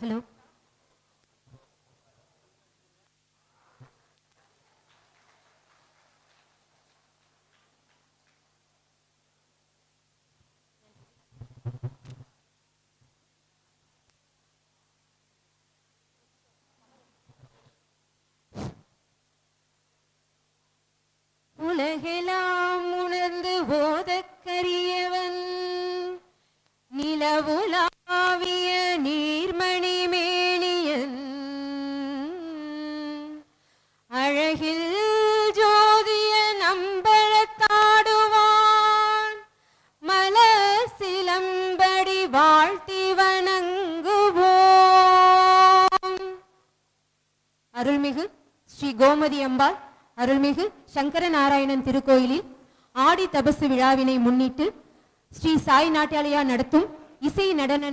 Hello. உலகெல்லாம் உணர்ந்து போதற்கரியவன் நிலவுலாவிய நீர்மணி மேனியன் அழகில் ஜோதிய நம்பழத்தாடுவான் மலர் சிலம்படி வாழ்த்தி வணங்குவோம். அருள்மிகு ஸ்ரீ கோமதி அம்பாள் அருள்மிகு சங்கர நாராயணன் திருக்கோயிலில் ஆடி தபசு விழாவினை முன்னிட்டு ஸ்ரீ சாய் நாட்டியாலயா நடத்தும் இசை நடன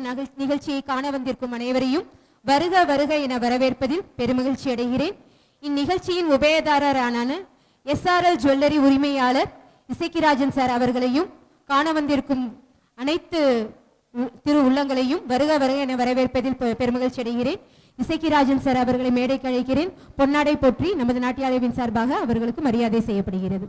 நிகழ்ச்சியை காண வந்திருக்கும் அனைவரையும் வருக வருக என வரவேற்பதில் பெருமகிழ்ச்சி அடைகிறேன். இந்நிகழ்ச்சியின் உபயதாரரான SRL ஜுவல்லரி உரிமையாளர் இசைக்கிராஜன் சார் அவர்களையும் காண வந்திருக்கும் அனைத்து திரு உள்ளங்களையும் வருக வருக என வரவேற்பதில் பெருமகிழ்ச்சி அடைகிறேன். இசைக்கிராஜன் சார் அவர்களை மேடைக்கு அழைக்கிறேன். பொன்னாடை போற்றி நமது நாட்டியாலயவின் சார்பாக அவர்களுக்கு மரியாதை செய்யப்படுகிறது.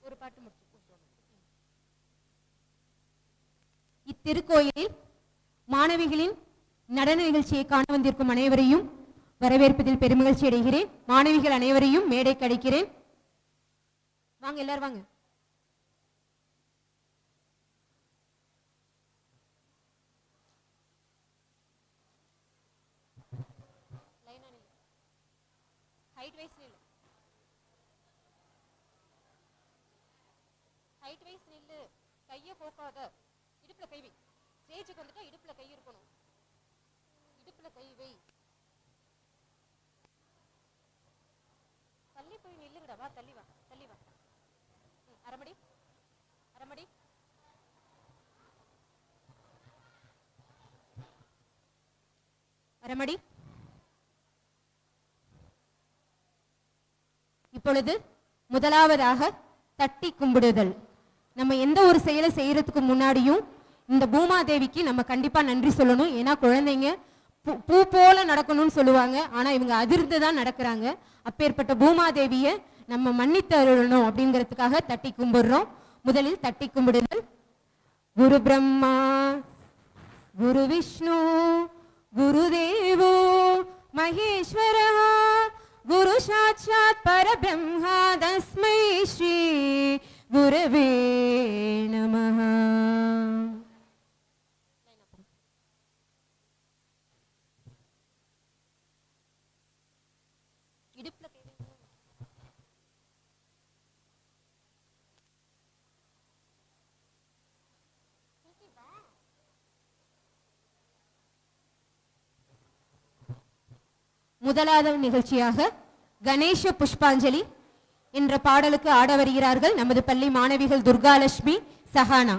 ஒரு பாட்டு முடிச்சு. இத்திருக்கோயிலில் மாணவிகளின் நடன நிகழ்ச்சியை காண வந்திருக்கும் அனைவரையும் வரவேற்பதில் பெருமகிழ்ச்சி அடைகிறேன். மாணவிகள் அனைவரையும் மேடைக்கு அழைக்கிறேன். வாங்க, எல்லாரும் வாங்க. கையை போக்காத, இடுப்புல கை வை. ஸ்டேஜுக்கு வந்துட்டா இடுப்புல கை இருக்கணும். இடுப்புல கை வை. தள்ளி போய் நில்லுங்கடா. வா, தள்ளி வா, தள்ளி வா. அரமடி, அரமடி. அரமடி. இப்பொழுது முதலாவதாக தட்டி கும்பிடுதல். நம்ம எந்த ஒரு செயலை செய்யறதுக்கு முன்னாடியும் இந்த பூமாதேவிக்கு நம்ம கண்டிப்பா நன்றி சொல்லணும். ஏன்னா குழந்தைங்க பூ போல நடக்கணும்னு சொல்லுவாங்க, ஆனா இவங்க அதிர்ந்து தான் நடக்கிறாங்க. அப்பேற்பட்ட பூமாதேவியை நம்ம மன்னித்து அருளணும் அப்படிங்கிறதுக்காக தட்டி கும்பிடுறோம். முதலில் தட்டி கும்பிடுதல். குரு பிரம்மா குரு விஷ்ணு குரு தேவோ மகேஸ்வரா குரு சாட்சாத் பரபிரம்மா தஸ்மை ஸ்ரீ குருவே நமஹ. முதலாவது நிகழ்ச்சியாக கணேச புஷ்பாஞ்சலி என்ற பாடலுக்கு ஆட வருகிறார்கள் நமது பள்ளி மாணவிகள் துர்காலட்சுமி, சஹானா.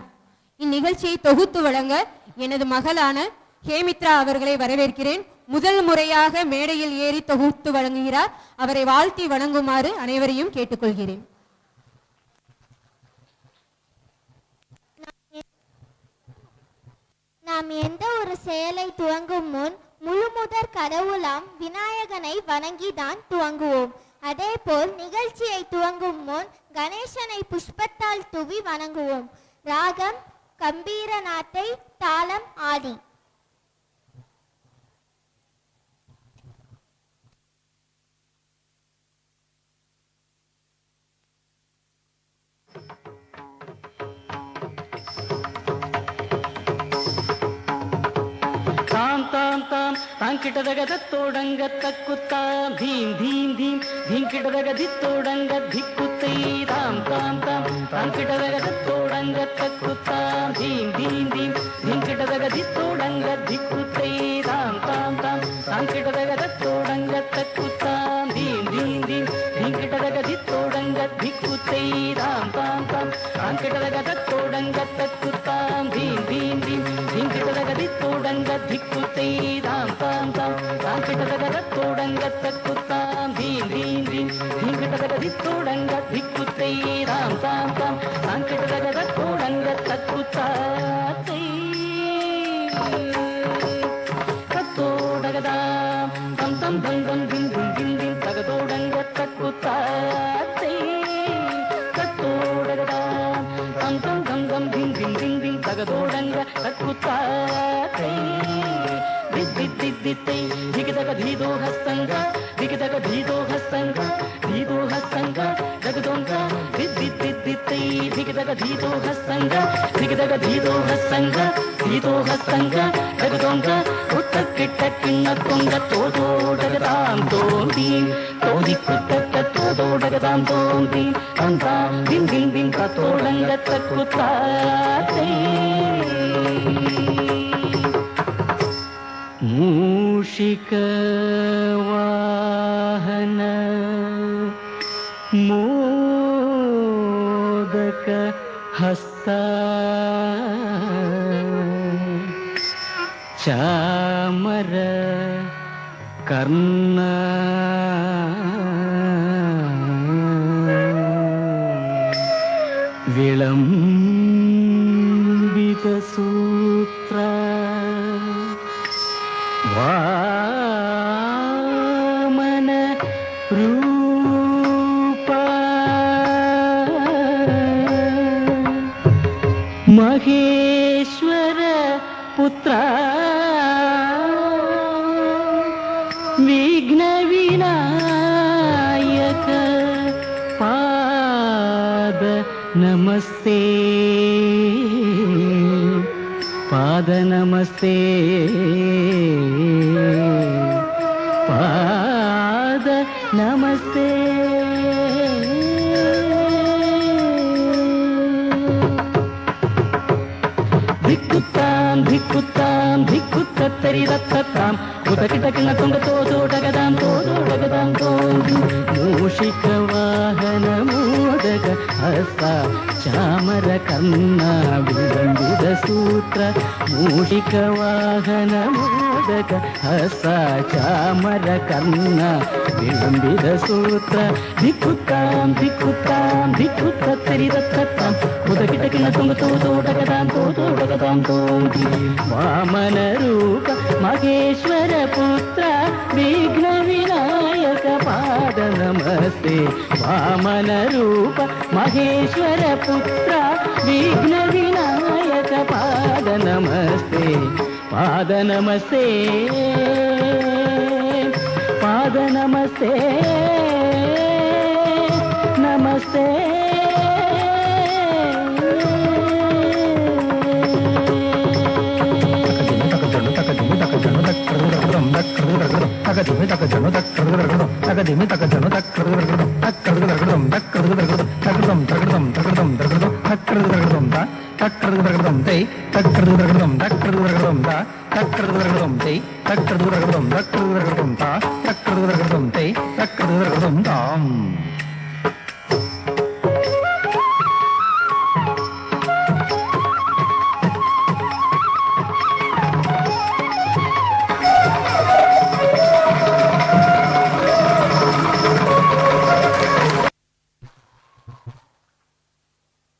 இந்நிகழ்ச்சியை தொகுத்து வழங்க எனது மகளான ஹேமித்ரா அவர்களை வரவேற்கிறேன். முதல் முறையாக மேடையில் ஏறி தொகுத்து வழங்குகிறார். அவரை வாழ்த்தி வணங்குமாறு அனைவரையும் கேட்டுக்கொள்கிறேன். நாம் எந்த ஒரு செயலை துவங்கும் முன் முழுமுதற் கடவுளாம் விநாயகனை வணங்கிதான் துவங்குவோம். அதேபோல் நிகழ்ச்சியை துவங்கும் முன் கணேசனை புஷ்பத்தால் தூவி வணங்குவோம். ராகம் கம்பீரநாத்தை, தாளம் ஆதி. ತಾಂಕಿಟದಗದತ್ತೋಡಂಗ ತಕ್ಕುತ್ತ ಭೀಂ ಭೀಂ ಭೀಂ ಭೀಂಕಿಟದಗದಿತ್ತೋಡಂಗ ಧಿಕ್ಕುತ್ತೈ ತಾಂ ತಾಂ ತಾಂ ತಾಂಕಿಟದಗದತ್ತೋಡಂಗ ತಕ್ಕುತ್ತ ಭೀಂ ಭೀಂ ಭೀಂ ಭೀಂಕಿಟದಗದಿತ್ತೋಡಂಗ ಧಿಕ್ಕುತ್ತೈ ತಾಂ ತಾಂ ತಾಂ ತಾಂಕಿಟದಗದತ್ತೋಡಂಗ ತಕ್ಕುತ್ತ ಭೀಂ ಭೀಂ ಭೀಂ ಭೀಂಕಿಟದಗದಿತ್ತೋಡಂಗ ಧಿಕ್ಕುತ್ತೈ ತಾಂ ತಾಂ ತಾಂ ತಾಂಕಿಟದಗದತ್ತೋಡ धिक्कुत्तै तां तां तां तां किटदगद तोडंग तक्कुत्तां धीं धीं धीं धीं किटदगद धिक्तोडंग धिक्कुत्तै तां तां तां तां किटदगद तोडंग तक्कुत्तां तोडगदा तं तं तं तं दिं दिं दिं दिं तगदोडंग तक्कुत्तां तोडगदा तं तं तं तं दिं दिं दिं दिं तगदोडंग तक्कुत्तां दिद्दिद्दिद्दित्तै दिगदग धीदो हस्तंग दिगदग धीदो हस्तंग जगदोंग दिद्दिद्दिद्दित्तै दिगदग धीदो हस्तंग दिगदग धीदो हस्तंग जगदोंग उत्तक्किट्ट किण्णक्कोंग तोदोडगदां तोंदीं तोदि कुत्तक्क तोदोडगदां तोंदीं तन्तां दिं दिं दिं ततोडंग तक्कुत्तां मूषिक वाहन मोदक हस्ता चामर कर्ण विलंबित सूत्र वामन रूप महेश्वर पुत्र विघ्न विनायक पाद नमस्ते पाद नमस्ते पाद नमस्ते धिक्कुत्तां धिक्कुत्तां धिक्कुत्तत्तरि रत्तत्तां उदकिटकिण तुंग तोदोडगदां तोदोडगदां तोंदि मूषिक वाहन मोदक हस्ता चामर कर्ण विलंबित सूत्र मूषिक वाहन मोदक हस्ता चामर कर्ण विलंबित सूत्र धिक्कुत्तां धिक्कुत्तां धिक्कुत्तत्तरि रत्तत्तां उदकिटकिण तुंग तोदोडगदां तोदोडगदां तोंदि वामन रूप महेश्वर पुत्र विघ्न विनायक पाद नमस्ते वामन रूप महेश्वर पुत्र विघ्न विनायक पाद नमस्ते पाद नमस्ते पाद नमस्ते नमस्ते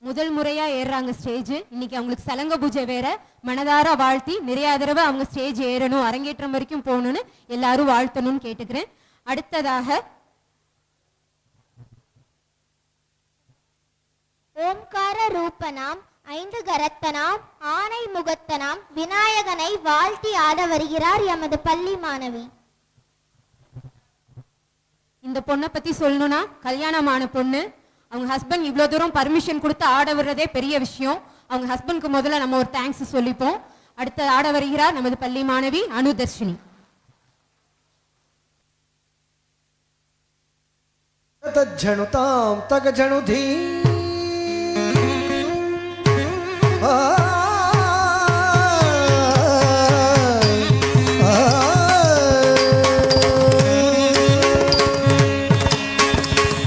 முதல் முறையா ஏறுறாங்க ஸ்டேஜ். இன்னைக்கு அவங்களுக்கு சலங்க பூஜை வேற. மனதார வாழ்த்தி நிறைய தடவை அவங்க ஸ்டேஜ் ஏறணும், அரங்கேற்றம் வரைக்கும் போகணும்னு எல்லாரும் வாழ்த்தணும்னு கேட்டுக்கிறேன். அடுத்ததாக ஓம்கார ரூபனாம் ஐந்து கரத்தனாம் ஆனை முகத்தனாம் விநாயகனை வாழ்த்தி ஆட வருகிறார் எமது பள்ளி மாணவி. இந்த பொண்ணை பத்தி சொல்லணும்னா கல்யாணமான பொண்ணு. அவங்க ஹஸ்பண்ட் இவ்வளோ தூரம் பர்மிஷன் கொடுத்து ஆட வர்றதே பெரிய விஷயம். அவங்க ஹஸ்பண்ட்க்கு முதல்ல நம்ம ஒரு தேங்க்ஸ் சொல்லிப்போம். அடுத்து ஆட வருகிறார் நமது பள்ளி மாணவி அனுதர்ஷினி. तज्जनुतां तगजनुधी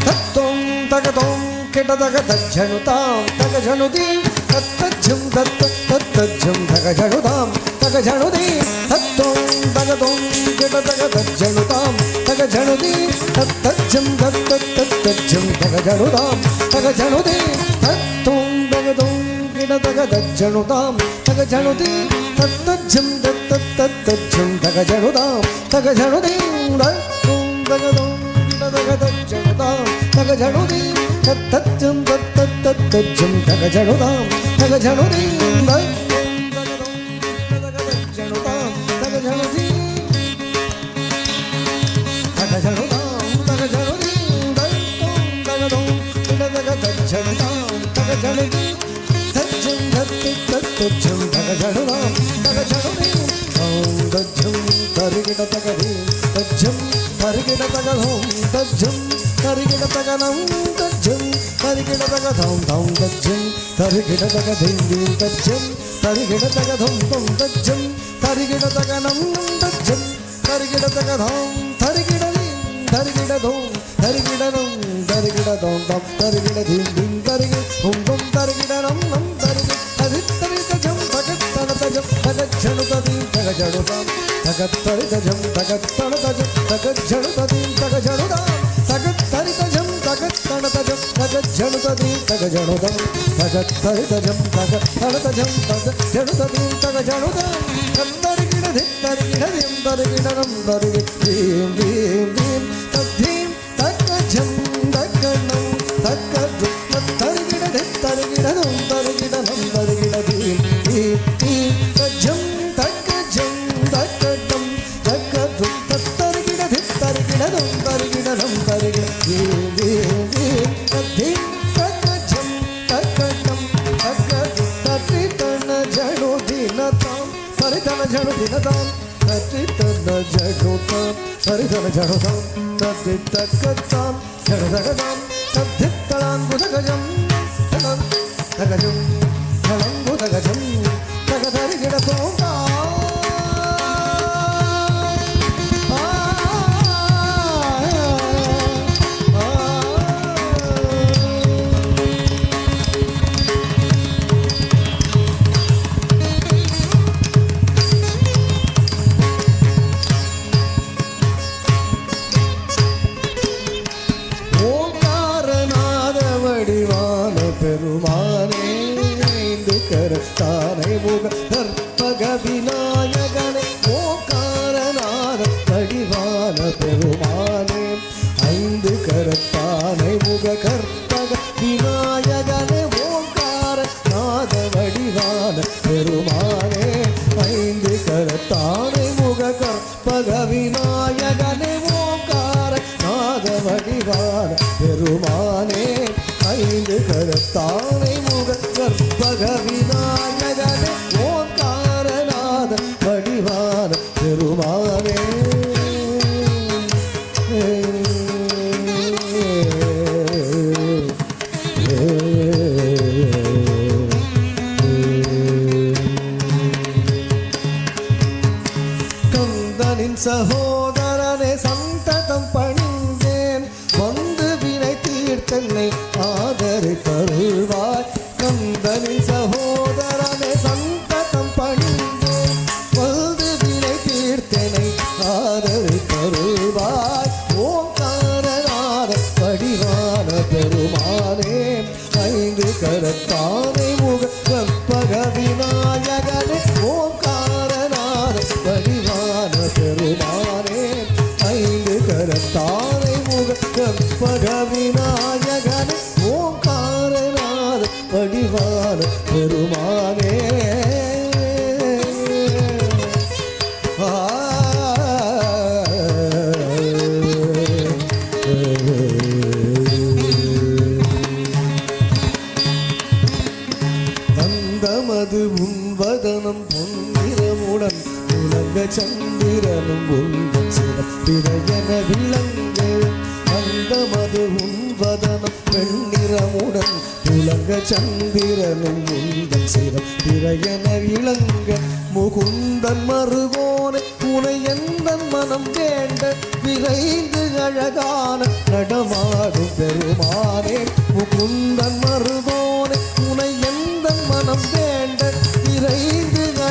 तत्तों तगतों किटतग तज्जनुतां तगजनुधी तत्तज्जं तत्तज्जं तगजनुतां தக ஜனுதி தத்தோம் தகதோம் கிட தக தஜ்ஜனுதாம் தக ஜனுதி தத்தஜ்ஜம் தத்தஜ்ஜம் தக ஜனுதாம் தக ஜனுதி தத்தோம் தகதோம் கிட தக தஜ்ஜனுதாம் தக ஜனுதி தத்தஜ்ஜம் தத்தஜ்ஜம் தக ஜனுதாம் தக ஜனுதி தத்தோம் தகதோம் கிட தக தஜ்ஜனுதாம் தக ஜனுதி தத்தஜ்ஜம் தத்தஜ்ஜம் தக ஜனுதாம் தக ஜனுதி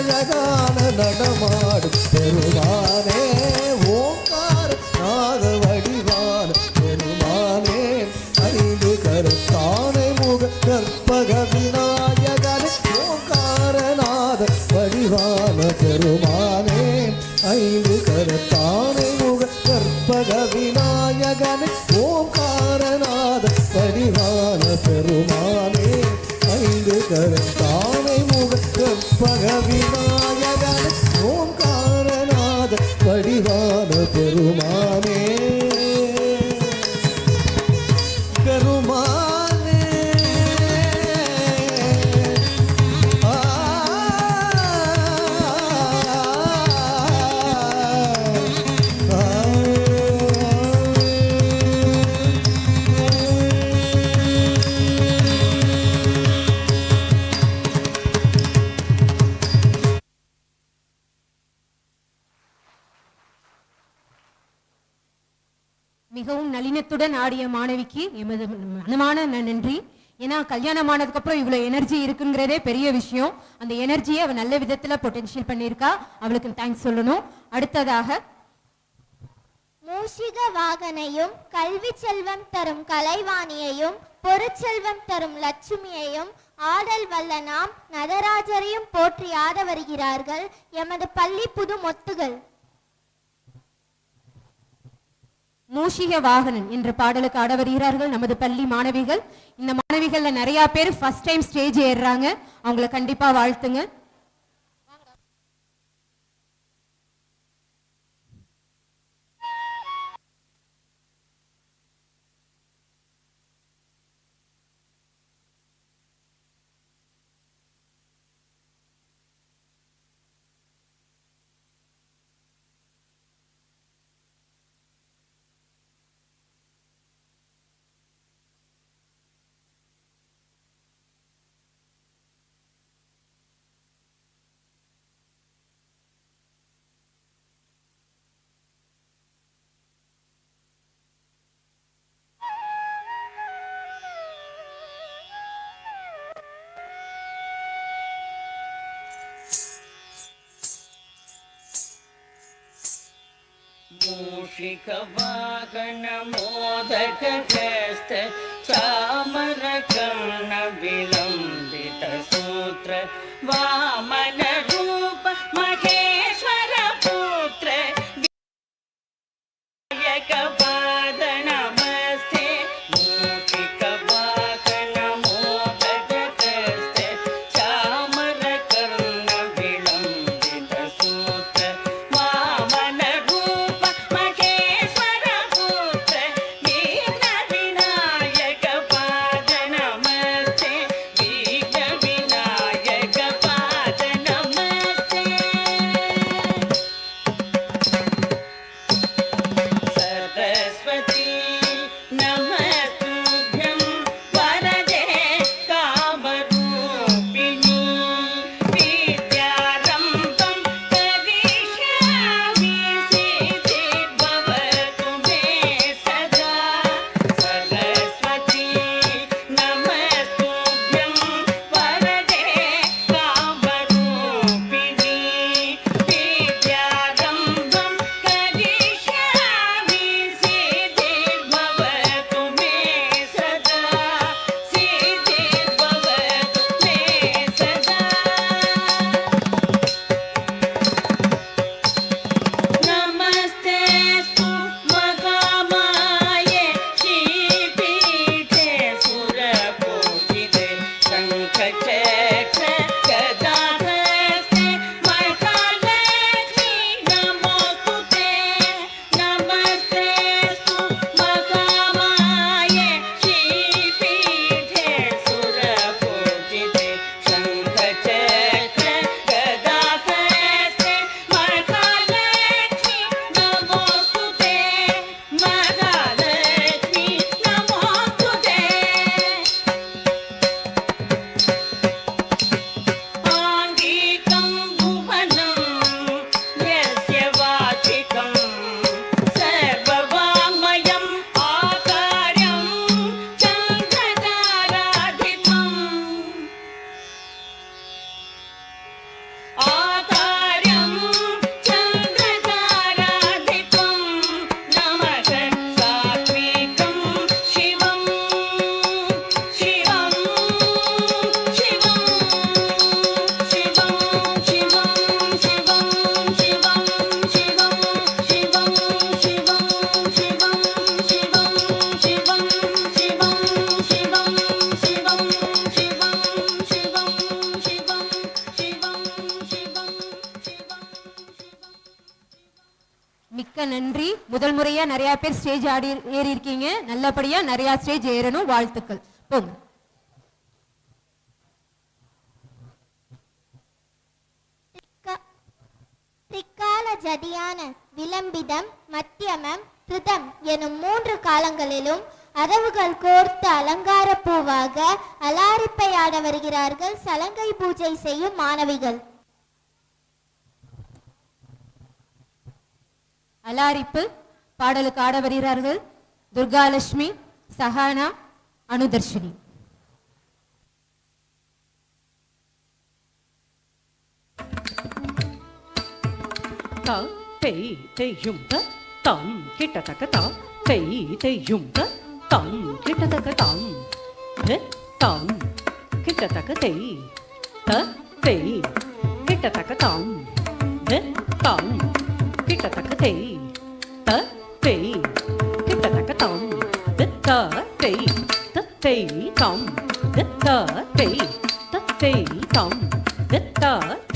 அழகான நடமாடும் பெருமானே ஓங்கார நாத வடிவான பெருமானே ஐந்து கருத்தானை முக கற்பக விநாயகனே ஓங்காரநாத வடிவான பெருமானே ஐந்து கருத்தானை முக கற்பக விநாயகனே ஓங்காரநாத வடிவான பெருமானே ஐந்து கருத்தானை முக கற்பக விநாயகனே ஓங்காரநாத வடிவான பெருமானே பெருமானே ஆ மிகவும் நளினத்துடன் ஆடிய மாணவிக்கு எமது மனமான நன்றி. ஏன்னா கல்யாணம் ஆனதுக்கு அப்புறம் இவ்வளவு எனர்ஜி இருக்குங்கிறதே பெரிய விஷயம். அந்த எனர்ஜியை அவ நல்ல விதத்துல பொட்டன்ஷியல் பண்ணியிருக்கா. அவளுக்கு தேங்க்ஸ் சொல்லணும். அடுத்ததாக மூஷிக வாகனையும் கல்வி செல்வம் தரும் கலைவாணியையும் பொருட்செல்வம் தரும் லட்சுமியையும் ஆடல் வல்ல நாம் நடராஜரையும் போற்றி ஆட வருகிறார்கள் எமது பள்ளி புது மொத்துகள். மூஷிக வாகனன் என்ற பாடலுக்கு ஆட வருகிறார்கள் நமது பள்ளி மாணவிகள். இந்த மாணவிகள்ல நிறைய பேர் ஃபர்ஸ்ட் டைம் ஸ்டேஜ் ஏறுறாங்க. அவங்கள கண்டிப்பா வாழ்த்துங்க. मूषिक वाहन मोदक हस्त चामर कर्ण विलंबित सूत्र वामन रूप महेश्वर पुत्र विनायक पाद नमस्ते मूषिक वाहन मोदक हस्त चामर कर्ण विलंबित सूत्र वामन नमस्ते மிக்க நன்றி. முதல் முறையா நிறைய பேர் ஸ்டேஜ் ஏறி இருக்கீங்க. நல்லபடியா நிறைய ஸ்டேஜ் ஏறணும். வாழ்த்துக்கள். போங்க. திக்கால ஜதியான விளம்பிதம், மத்தியமம், திருதம் எனும் 3 காலங்களிலும் அரவுகள் கோர்த்து அலங்கார பூவாக அலாரிப்பை ஆட வருகிறார்கள் சலங்கை பூஜை செய்யும் மாணவிகள். அலாரிப்பு பாடலுக்கு ஆட வருகிறார்கள் Durgalakshmi, Sahana, Anudharshini. ta tei tei yum ta tam kita ta ka ta tei tei yum ta tam kita ta ka tam he tam kita ta ka tei ta tei kita ta ka tam he tam kita ta ka tei ta tei kita ta ka tam he ta tei tam he ta tei tam he ta tei tam đất ta tây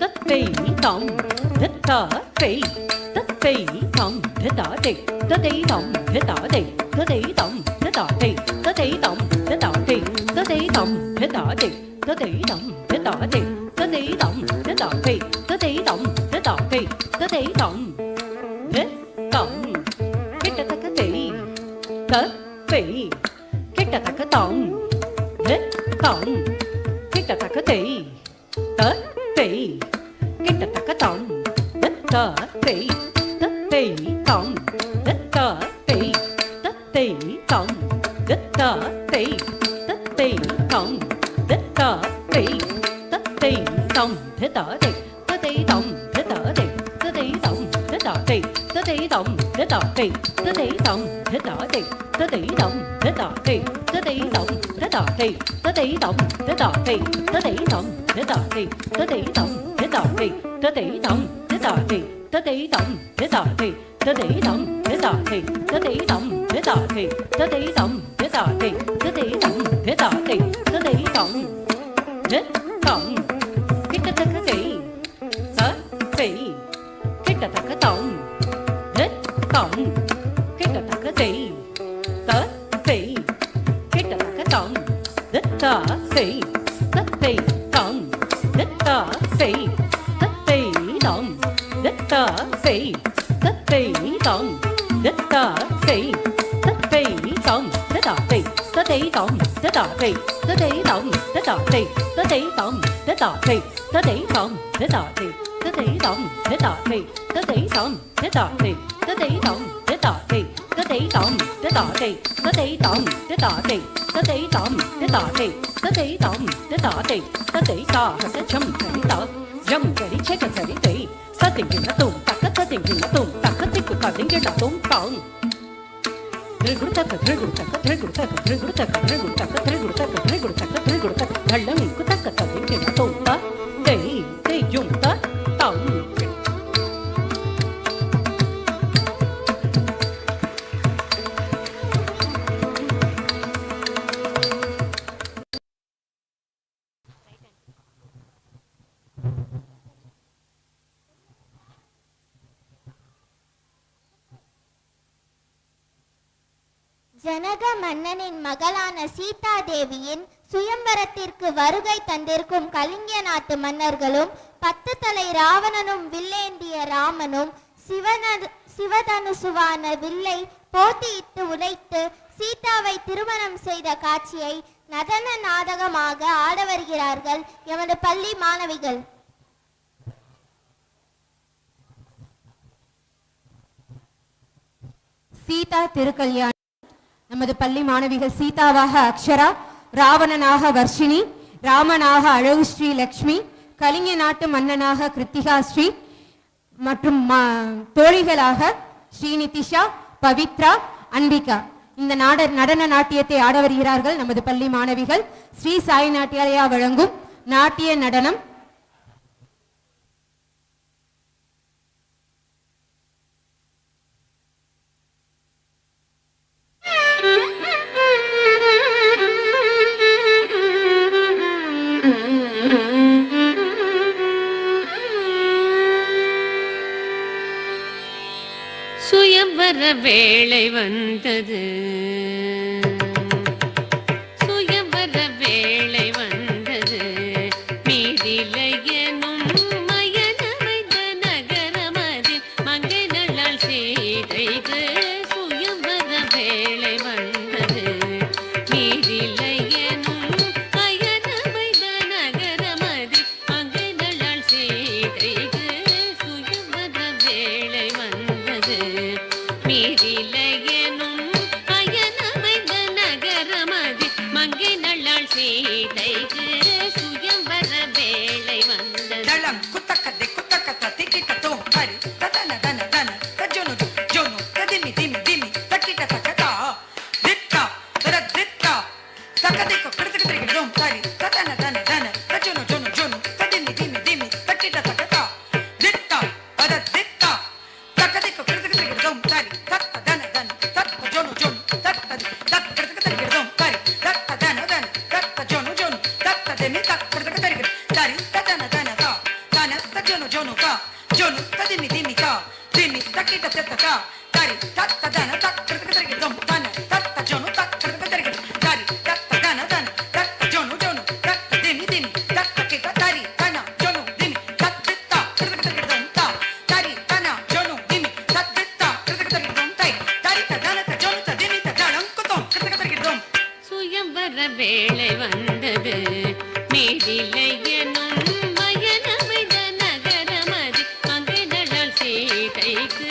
đất tây tổng đất ta tây đất tây tổng đất ta tây đất tây tổng đất ta tây đất tây tổng đất ta tây đất tây tổng đất ta tây đất tây tổng đất ta tây đất tây tổng đất ta tây đất tây tổng đất ta tây đất tây tổng đất tổng cái ta cái tây đất tây cái ta cái tổng đất tổng cái ta cái tây đất tây cái ta cái tổng ta tây đất tây tổng đất ta tây đất tây tổng đất ta tây đất tây tổng đất ta tây đất tây tổng thế ta tây đất tây tổng thế ta tây đất tây tổng thế ta tây đất tây tổng thế ta tây đất tây tổng thế ta tây đất tây tổng thế ta tây đất tây tổng thế ta tây đất tây tổng thế ta tây đất tây tổng thế ta tây đất tây tổng thế ta tây đất tây tổng thế ta tây đất tây tổng thế ta tây đất tây tổng thế ta tây đất tây tổng thế ta tây đất tây tổng thế ta tây đất tây tổng thế ta tây đất tây tổng thế tổng cái ta cái tây đất tây cái ta cái tổng thế tổng cái ta cái tây đất tây cái ta cái tổng đất ta tây đất tây tổng đất ta tây đất tây tổng đất ta tây đất tây tổng đất ta tây đất tây tổng đất ta tây đất tây tổng đất ta tây đất tây tổng đất ta tây đất tây tổng đất ta tây đất tây tổng đất ta tây đất tây tổng đất ta tây đất tây tổng đất ta tây đất tây tổng đất ta tây đất tây tổng đất ta tây đất tây tổng đất ta tây đất tây tổng đất ta tây đất tây tổng đất ta tây đất tây ta sẽ chấm cái ta chấm cái chết cái tây ta tình hình nó tùng ta cất ta tình hình nó tùng ta cất tích của ta đến cái là tùng tùng Janaka மன்னனின் மகளான சீதா தேவியின் சுயம்பரத்திற்கு வருகை தந்திருக்கும் கலிங்க நாட்டு மன்னர்களும் 10 தலை ராவணனும் வில்லேந்திய ராமனும் சிவதனுசுவான வில்லை போட்டியிட்டு உடைத்து சீதாவை திருமணம் செய்த காட்சியை நடன நாடகமாக ஆட வருகிறார்கள் எமது பள்ளி மாணவிகள். சீதா திருக்கல்யாணம். நமது பள்ளி மாணவிகள் சீதாவாக அக்ஷரா, ராவணனாக வர்ஷினி, ராமனாக அழகு ஸ்ரீ லக்ஷ்மி, கலிங்க நாட்டு மன்னனாக கிருத்திகா ஸ்ரீ மற்றும் தோழிகளாக ஸ்ரீநிதிஷா, பவித்ரா, அன்பிகா இந்த நடன நாட்டியத்தை ஆட வருகிறார்கள் நமது பள்ளி மாணவிகள். ஸ்ரீ சாய் நாட்டியாலயா வழங்கும் நாட்டிய நடனம். சுயம்பர வேளை வந்தது சுயம்பர வேளை வந்தது மீதிலையனும் மயனமைந்த நகரமதில் மங்கை நல்லால் செய்தைக்கு சுயம்பர வேளை வந்தது மீதிலையனும் மயனமைந்த நகரமதில் மங்கை நல்லால் செய்தைக்கு சுயம்பர வேளை வந்தது மீதிலையனும் அயனமைந்த நகரமதி மங்கை நல்லாள் சீதைக்கு சுயம்பர வேளை வந்தது தளம் குத்தக்கத்தை குத்தக்கத்த திக்கிட்ட தோம் கரி ததன தன தன தஜோனு ஜோனு ததிமி திமி திமி தக்கிட்ட தக்கதா திட்டா திட்டா தக்கதிக்கு கிடத்துக்கு திரிக்கிட்டோம் கரி ததன தன தன தஜோனு ஜோனு ஜோனு ததிமி திமி திமி தக்கிட்ட தக்கதா திட்டா திட்டா தக்கதிக்கு கிடத்துக்கு திரிக்கிட்டோம் கரி தத்த தன தன தத்த ஜோனு ஜோனு தத்ததி தக்க கிடத்துக்கு திரிக்கிட்டோம் கரி தத்த தன தன தத்த ஜோனு ஜோனு தத்த திமி தக்க கிடத்துக்கு திரிக்கிட்டோம் கரி ததன தன தா தன தஜோனு ஜோனு கா ஜோனு ததிமி திமி கா திமி தக்கிட்ட தத்த கரி தத்த தன தக்க கிடத்துக்கு திரிக்கிட்டோம் தன தத்த ஜோனு தக்க கிடத்துக்கு திரிக்கிட்டோம் கரி தத்த தன தன தத்த ஜோனு ஜோனு தத்த திமி திமி தக்க கிட்ட கரி தன ஜோனு திமி தத்த கிடத்துக்கு திரிக்கிட்டோம் தா கரி தன ஜோனு திமி தத்த கிடத்துக்கு திரிக்கிட்டோம் தை கரி தன ஜோனு திமி தடம் குத்தோம் கிடத்துக்கு திரிக்கிட்டோம் சுயம்பர வேளை வந்தது மீதிலையனும் மயனமைந்த நகரமதி மங்கை நல்லாள் சீதைக்கு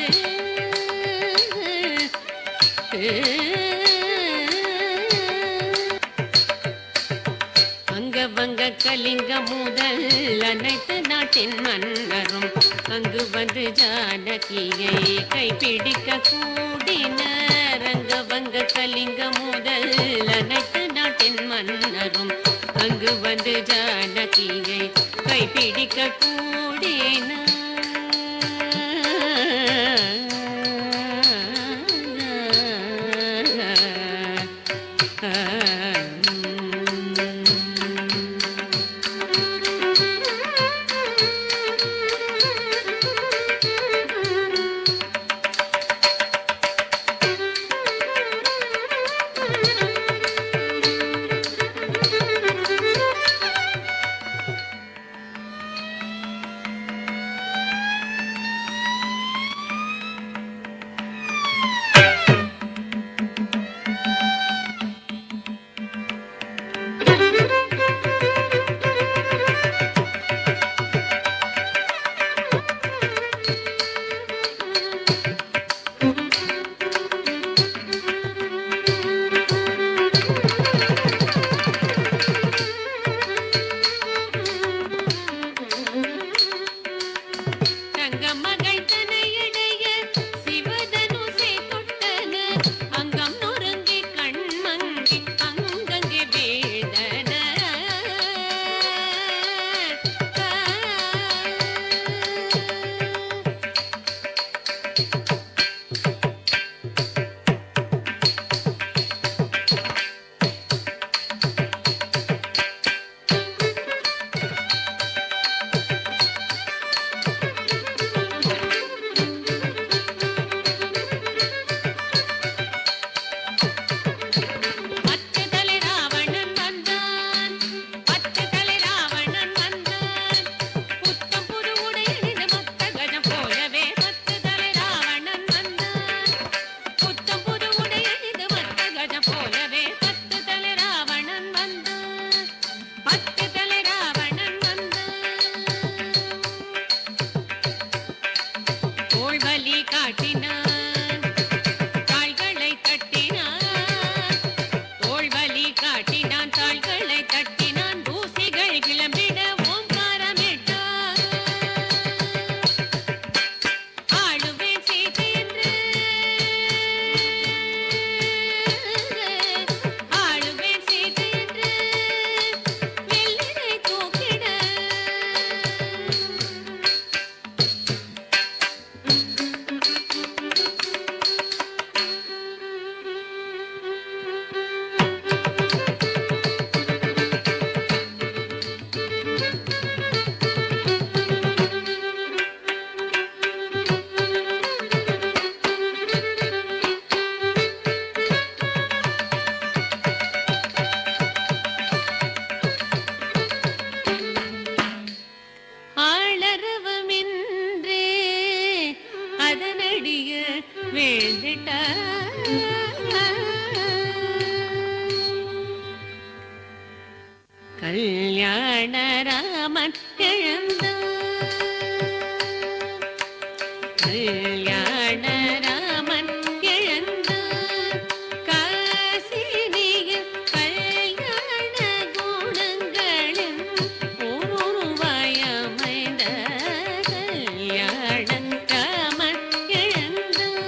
அங்க வங்க கலிங்க முதல் அனைத்து நாட்டின் மன்னரும் அங்கு வந்து ஜானகியை கைப்பிடிக்க கூடினர் அங்க வங்க கலிங்க முதல் அனைத்து நாட்டின் மன்னரும் அங்கு வந்து ஜானகியை கைப்பிடிக்க கூடினர் செய்திட்ட கல்யாண ராமன் எழுந்தான் கல்யாண ராமன் எழுந்தான் காசினியில் கல்யாண குணங்களின் உருவாயமைந்த கல்யாண ராமன் எழுந்தான்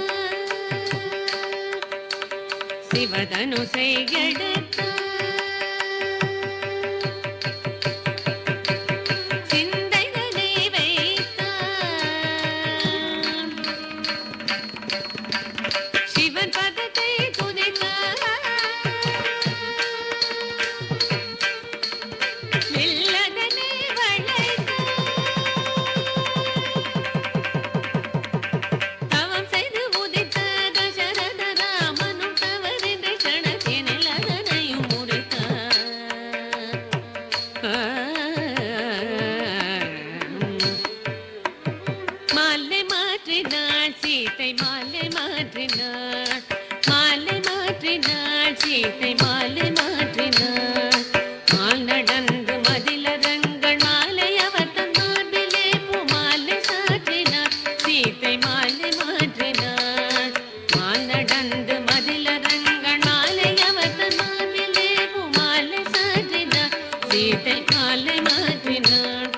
சிவதனுசை எடுத்தான் சிந்தைதனை வைத்தான் சிவன் பதத்தை துதித்தான் வில்லதனை வளைத்தான் தவம் செய்து உதித்த தசரத ராமனும் தவறின்ற க்ஷணத்தினில் அதனையும் முறித்தான் மாலை மாற்றினாள் சீத்தை மாலை மாற்றினாள் மாலை மாற்றினாள் சீத்தை மாலை மாற்றினாள் மால் நடந்து மதிலரங்கள் மாலை அவர் தன் மார்பிலே பூமாலை சாற்றினாள் சீத்தை மாலை மாற்றினாள் மால் நடந்து மதிலரங்கள் மாலை அவர் தன் மார்பிலே பூமாலை சாற்றினாள் சீத்தை மாலை மாற்றினாள்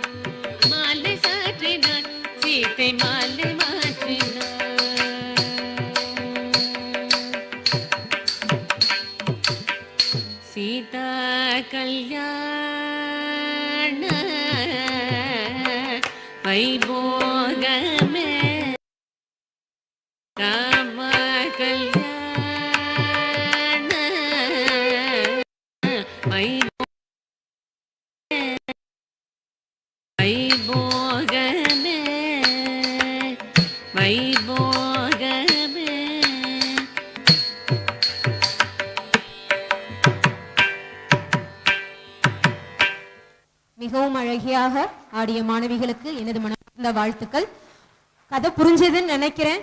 மாலை சாற்றினாள் சீத்தை மாலை மாற்றினாள் சீதா கல்யாண வைபோகமே ராம கல்யாண வைபோகமே வைபோகமே மிகவும் அழகியாக ஆடிய மாணவிகளுக்கு எனது மனமார்ந்த வாழ்த்துக்கள். கதை புரிஞ்சதுன்னு நினைக்கிறேன்.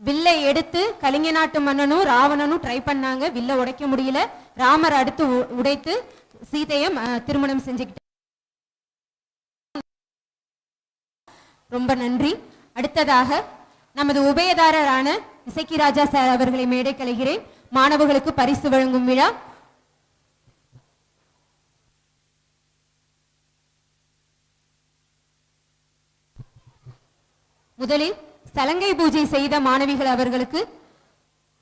வில்லை எடுத்து கலிங்க நாட்டு மன்னனும் ராவணனும் ட்ரை பண்ணாங்க, வில்லை உடைக்க முடியல. ராமர் அடுத்து உடைத்து சீதையை திருமணம் செஞ்சுக்கிட்டார். ரொம்ப நன்றி. அடுத்ததாக நமது உபயதாரரான இசக்கி ராஜா சார் அவர்களை மேடை கலைகிறேன். மாணவர்களுக்கு பரிசு வழங்கும் விழா. முதலில் சலங்கை பூஜை செய்த மாணவிகள் அவர்களுக்கு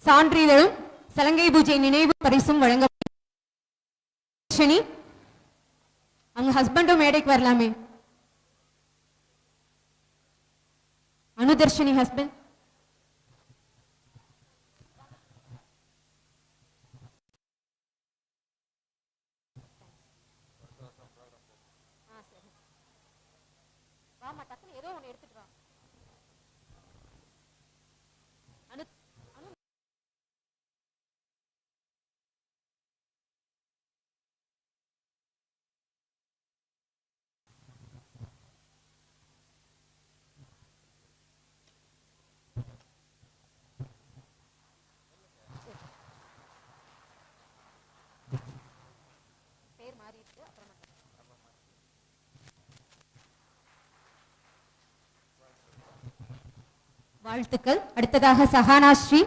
சான்றிதழும் சலங்கை பூஜை நினைவு பரிசும் வழங்கப்பட்டது. அங்க ஹஸ்பண்டும் மேடைக்கு வரலாமே. அனுதர்ஷினி ஹஸ்பண்ட். ஏதோ ஒன்று எடுத்துட்டு வா. வாழ்த்துக்கள். அடுத்ததாக சஹானாஸ்ரீ.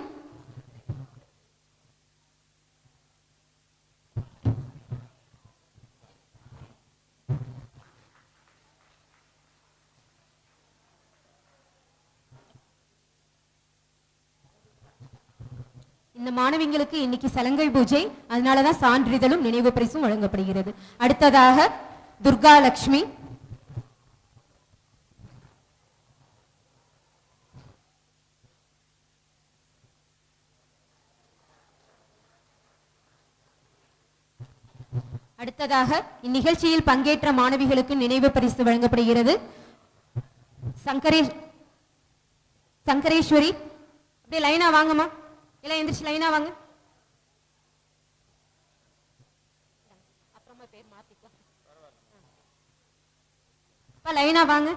இந்த மாணவிங்களுக்கு இன்னைக்கு சலங்கை பூஜை, அதனாலதான் சான்றிதழும் நினைவு பரிசும் வழங்கப்படுகிறது. அடுத்ததாக துர்கா லட்சுமி. அடுத்ததாக இந்நிகழ்ச்சியில் பங்கேற்ற மாணவிகளுக்கு நினைவு பரிசு வழங்கப்படுகிறது. சங்கரேஸ்வரி, அப்படியே லைனா வாங்கம்மா. எல்லாம் எந்திரிச்சு லைனா வாங்க. அப்புறமா பேர் மாத்திக்கலாம். லைனா வாங்க.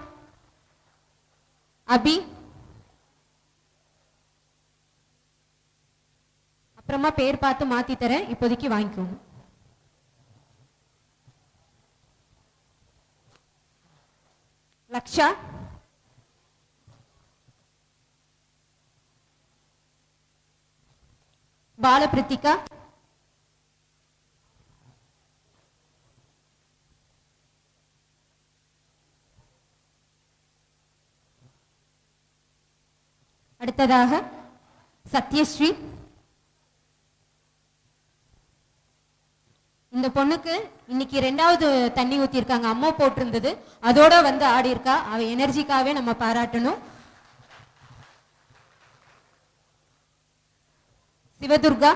அபி, அப்புறமா பேர் பார்த்து மாத்தி தரேன், இப்போதைக்கு வாங்கிக்கோங்க. லக்ஷா, பாலபிரித்திகா, அடுத்ததாக சத்யஸ்ரீ. இந்த பொண்ணுக்கு இன்னைக்கு 2வது தண்ணி ஊத்திருக்காங்க, அம்மா போட்டிருந்தது, அதோட வந்து ஆடி இருக்கா. அவ எனர்ஜிக்காவே நம்ம பாராட்டணும். சிவதுர்கா,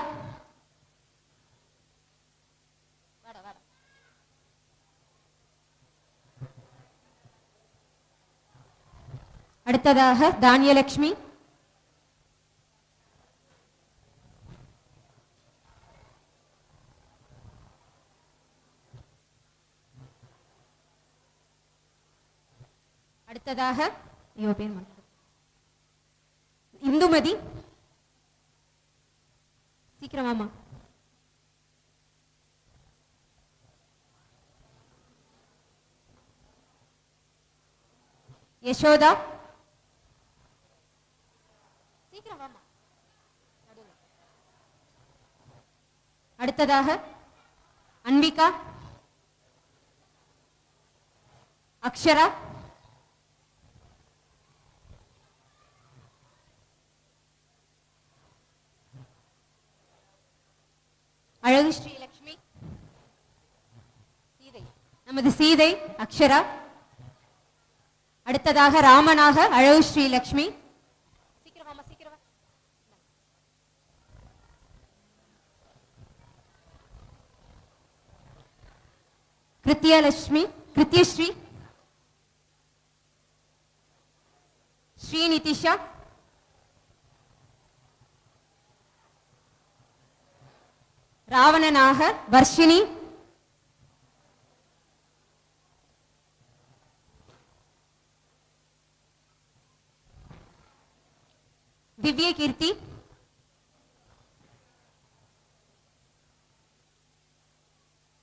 அடுத்ததாக தானியலட்சுமி, அடுத்ததாக பேர் இந்துமதி, சீக்கிரமாமா. யசோதா, சீக்கிரமாமா. அடுத்ததாக அன்பிகா, அக்ஷரா, அழகு ஸ்ரீலக்ஷ்மி, சீதை, நமது சீதை அக்ஷரா. அடுத்ததாக ராமனாக அழகு ஸ்ரீலக்ஷ்மி, சீக்கிரமா சீக்கிரமா. கிருத்தியலட்சுமி, கிருத்தியஸ்ரீ, ஸ்ரீநிதிஷா, ராவணனாக வர்ஷினி, திவ்ய கீர்த்தி,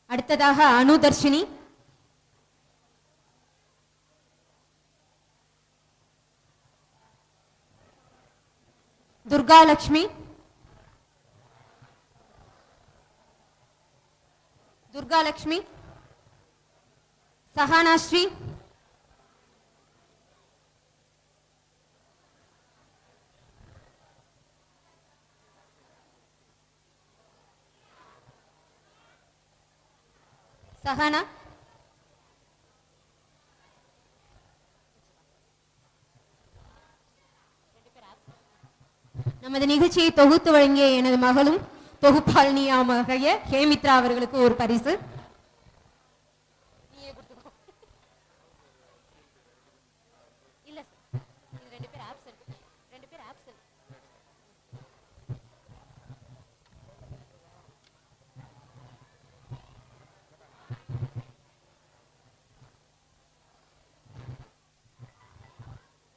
அடுத்ததாக அனுதர்ஷினி, துர்காலட்சுமி, துர்காலட்சுமி, சஹானாஸ்ரீ, சஹானா, நமது நிகழ்ச்சியை தொகுத்து வழங்கிய எனது மகளும் தொகுப்பாளினியாகிய ஹேமித்ரா அவர்களுக்கு ஒரு பரிசு.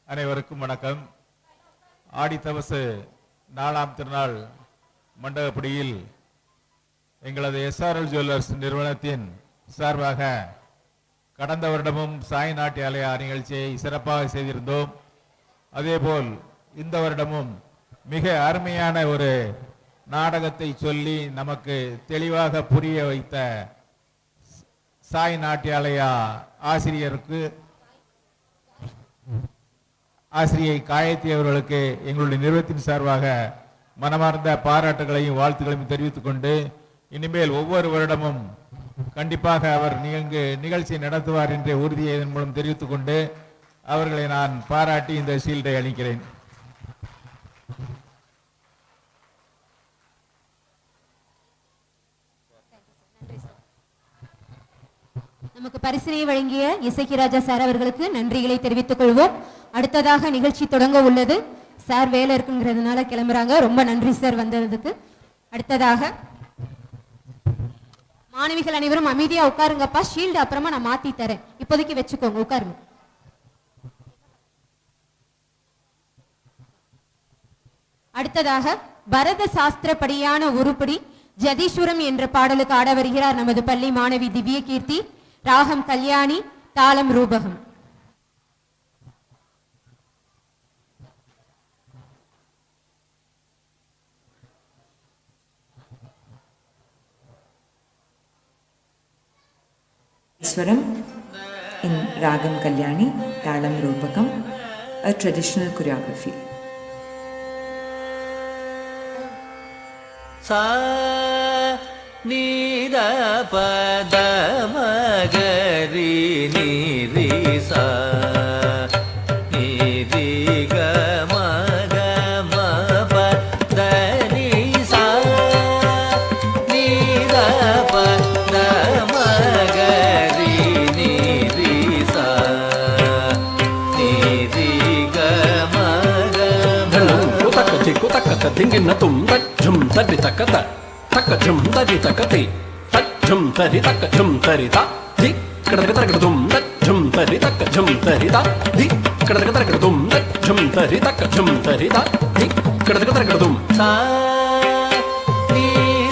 அனைவருக்கும் வணக்கம். ஆடித்தவசு 4ஆம் திருநாள் மண்டபப்படியில் எங்களது SRL ஜுவல்லர்ஸ் நிறுவனத்தின் சார்பாக கடந்த வருடமும் சாய் நாட்டிய அலையா நிகழ்ச்சியை சிறப்பாக செய்திருந்தோம். அதேபோல் இந்த வருடமும் மிக அருமையான ஒரு நாடகத்தை சொல்லி நமக்கு தெளிவாக புரிய வைத்த சாய் நாட்டிய அலையா ஆசிரியை காயத்ரி அவர்களுக்கு எங்களுடைய நிறுவனத்தின் சார்பாக மனமார்ந்த பாராட்டுகளையும் வாழ்த்துக்களையும் தெரிவித்துக் கொண்டு, இனிமேல் ஒவ்வொரு வருடமும் கண்டிப்பாக அவர் நிகழ்ச்சி நடத்துவார் என்ற உறுதியை இதன் மூலம் தெரிவித்துக் கொண்டு அவர்களை நான் பாராட்டி இந்த ஷீல்டை அளிக்கிறேன். நமக்கு பரிசினை வழங்கிய இசக்கி ராஜா சார் அவர்களுக்கு நன்றிகளை தெரிவித்துக் கொள்வோம். அடுத்ததாக நிகழ்ச்சி தொடங்க உள்ளது. சார் வேலை இருக்குங்கிறதுனால கிளம்புறாங்க. ரொம்ப நன்றி சார் வந்ததுக்கு. அடுத்ததாக மாணவிகள் அனைவரும் அமைதியா உட்காருங்கப்பா. ஷீல்டு அப்புறமா நான் மாத்தி தரேன், இப்போதைக்கு வச்சுக்கோங்க, உட்காருங்க. அடுத்ததாக பரத சாஸ்திரப்படியான உருப்படி ஜதீஸ்வரம் என்ற பாடலுக்கு ஆட வருகிறார் நமது பள்ளி மாணவி திவ்ய கீர்த்தி. ராகம் கல்யாணி, தாளம் ரூபகம். Swaram in Ragam Kalyani, Talam Rupakam, a traditional choreography. Sa ni da pa da ma ga ri ni ri sa ni ri ga ma pa da ni sa ni da pa da ma ga ri ni ri sa ni ri ga ma Kutakata tingin tum tak jum tadi takata taka jum tadi takati tak jum tadi taka jum tadi ta di kada dum tak jum tadi taka jum tadi ta di kada dum tak jum tadi taka jum tadi ta di kada dum sa ni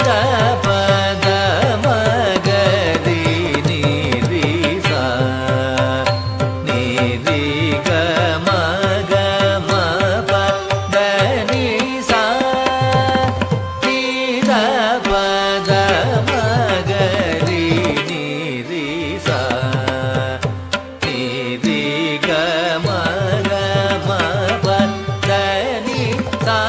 da pa da ma ga ri ni ri sa ni ri ga ma pa da ni sa ni da pa da ma ga ri ni ri sa ni ri ga ma pa da ni sa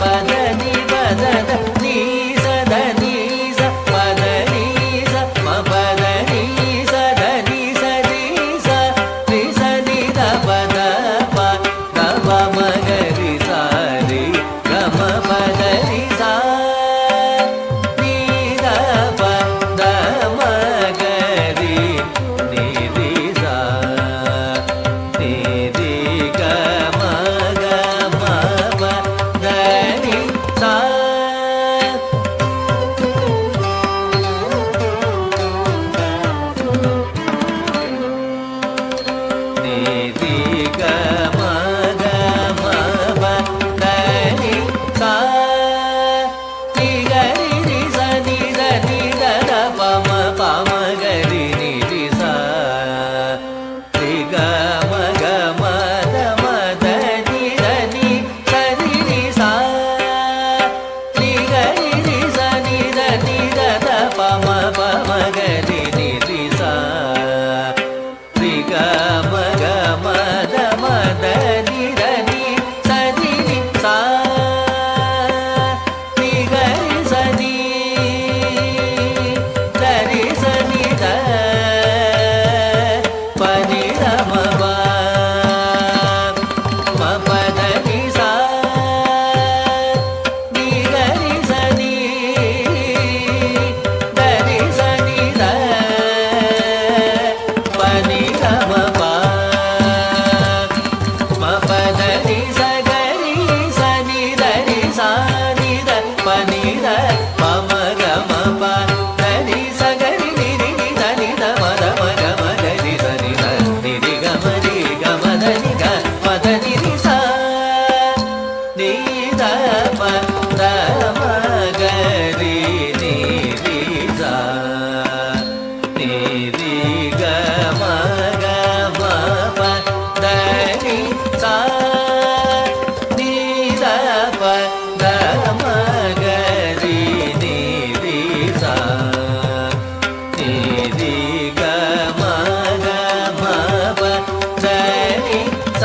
பத நீ பத நீ சத நீ ச பத நீ ச ம பத நீ சத நீ சரி ச ரி ச நீ த பத ப த ப ம க ரி ச ரி க ம பத ரி ச நீ த ப த ம க ரி நீ ரி ச நீ ரி க ம க ம ப த ரி ச நீ ரி க ம க ம ப த ரி ச நீ க ரி ரி ச நீ த நீ த த ப ம ப ம க ரி நீ ரி ச ரி க ம க ம த ம த நீ த நீ ச ரி ரி ச நீ க ரி ரி ச நீ த நீ த த ப ம ப ம க ரி நீ ரி ச ரி க ம க ம த ம த நீ த நீ ச ரி ரி ச நீ க ரி ச நீ த ரி ச நீ த ப நீ த ம ப ம ப த நீ ச நீ க ரி ச நீ த ரி ச நீ த ப நீ த ம ப ம ப த நீ ச க ரி ச நீ த ரி ச நீ த ப நீ த ப ம க ம ப த நீ ச க ரி நீ ரி நீ த நீ த ம த ம க ம க ரி ச நீ த நீ ரி க ம ரி க ம த நீ க ம த நீ ரி ச நீ த ப த ம க ரி நீ ரி ச நீ ரி க ம க ம ப த நீ ச நீ த ப த ம க ரி நீ ரி ச நீ ரி க ம க ம ப த நீ ச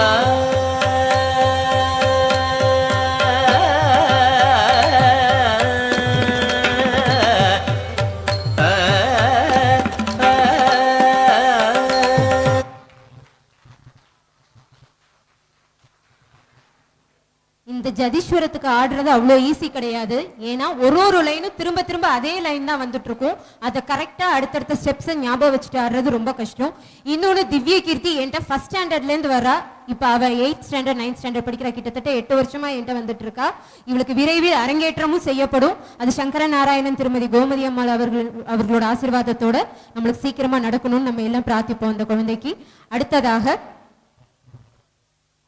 இந்த ஜதீஸ்வரத்துக்கு ஆடுறது அவ்வளோ ஈஸி கிடையாது. ஏன்னா ஒரு லைனும் திரும்ப திரும்ப அதே லைன் தான் வந்துட்டு இருக்கும். அதை கரெக்டாக அடுத்தடுத்த ஸ்டெப்ஸை ஞாபகம் வச்சுட்டு ஆடுறது ரொம்ப கஷ்டம். இன்னொன்று திவ்ய கீர்த்தி என்கிட்ட ஃபர்ஸ்ட் ஸ்டாண்டர்ட்லேருந்து வரா. இப்போ அவள் 8th ஸ்டாண்டர்ட் 9th ஸ்டாண்டர்ட் படிக்கிறா. கிட்டத்தட்ட 8 வருஷமா என்கிட்ட வந்துட்டு இருக்கா. இவளுக்கு விரைவில் அரங்கேற்றமும் செய்யப்படும். அது சங்கர நாராயணன் திருமதி கோமதி அம்மாள் அவர்களோட ஆசீர்வாதத்தோட நம்மளுக்கு சீக்கிரமா நடக்கணும்னு நம்ம எல்லாம் பிரார்த்திப்போம் அந்த குழந்தைக்கு. அடுத்ததாக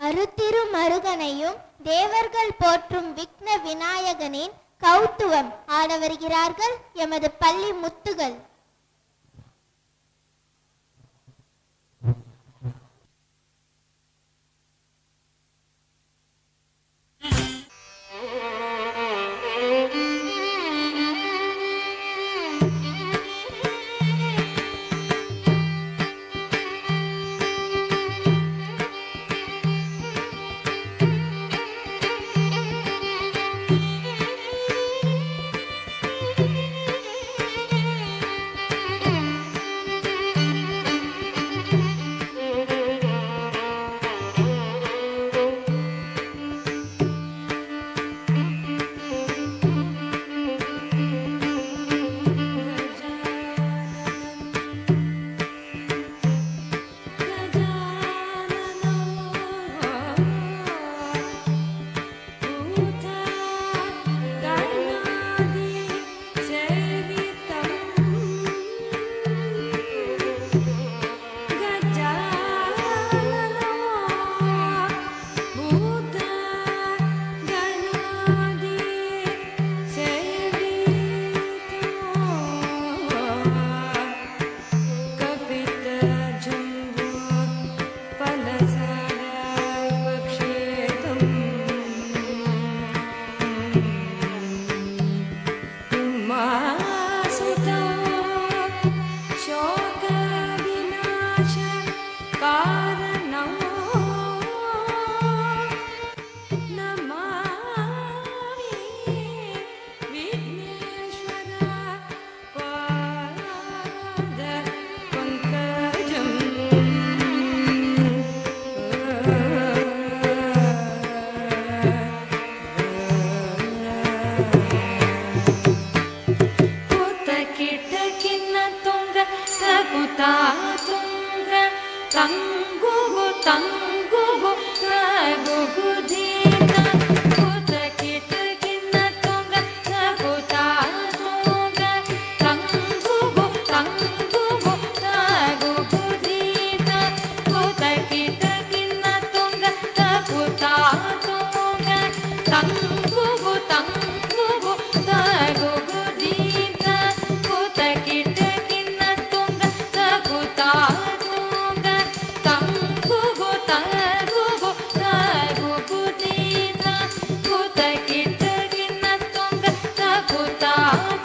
அருத்திரு மருகனையும் தேவர்கள் போற்றும் விக்ன விநாயகனின் கௌத்துவம் ஆட வருகிறார்கள் எமது பள்ளி முத்துகள். தங்குகு தங்குகு தகுகு தீத குத கிட்ட கிண்ண துங்க தகுதா துங்க தங்குகு தகுகு தகுகு தீத குத கிட்ட கிண்ண துங்க தகுதா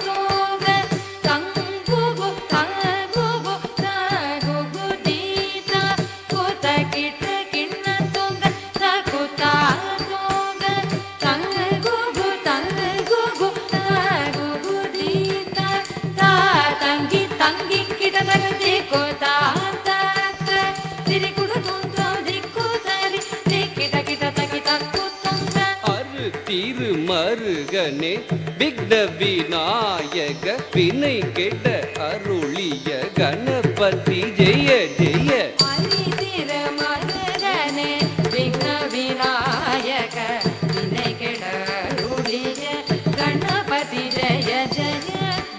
துங்க தங்குகு தகுகு தகுகு தீத குத கிட்ட கிண்ண துங்க தகுதா துங்க தங்குகு தங்குகு தகுகு தீத தா தங்கி தங்கி கிடதகு திக்கு தாத்தக திரி குடு துந்தோ திக்கு தரி திக்கிட கிட தகி தக்கு துங்க அரு திரு மருகனே விக்ன விநாயக வினை கெட அருளிய கணபதி ஜெய ஜெய அரிதிர மருகனே விக்ன விநாயக வினை கெட அருளிய கணபதி ஜெய ஜெய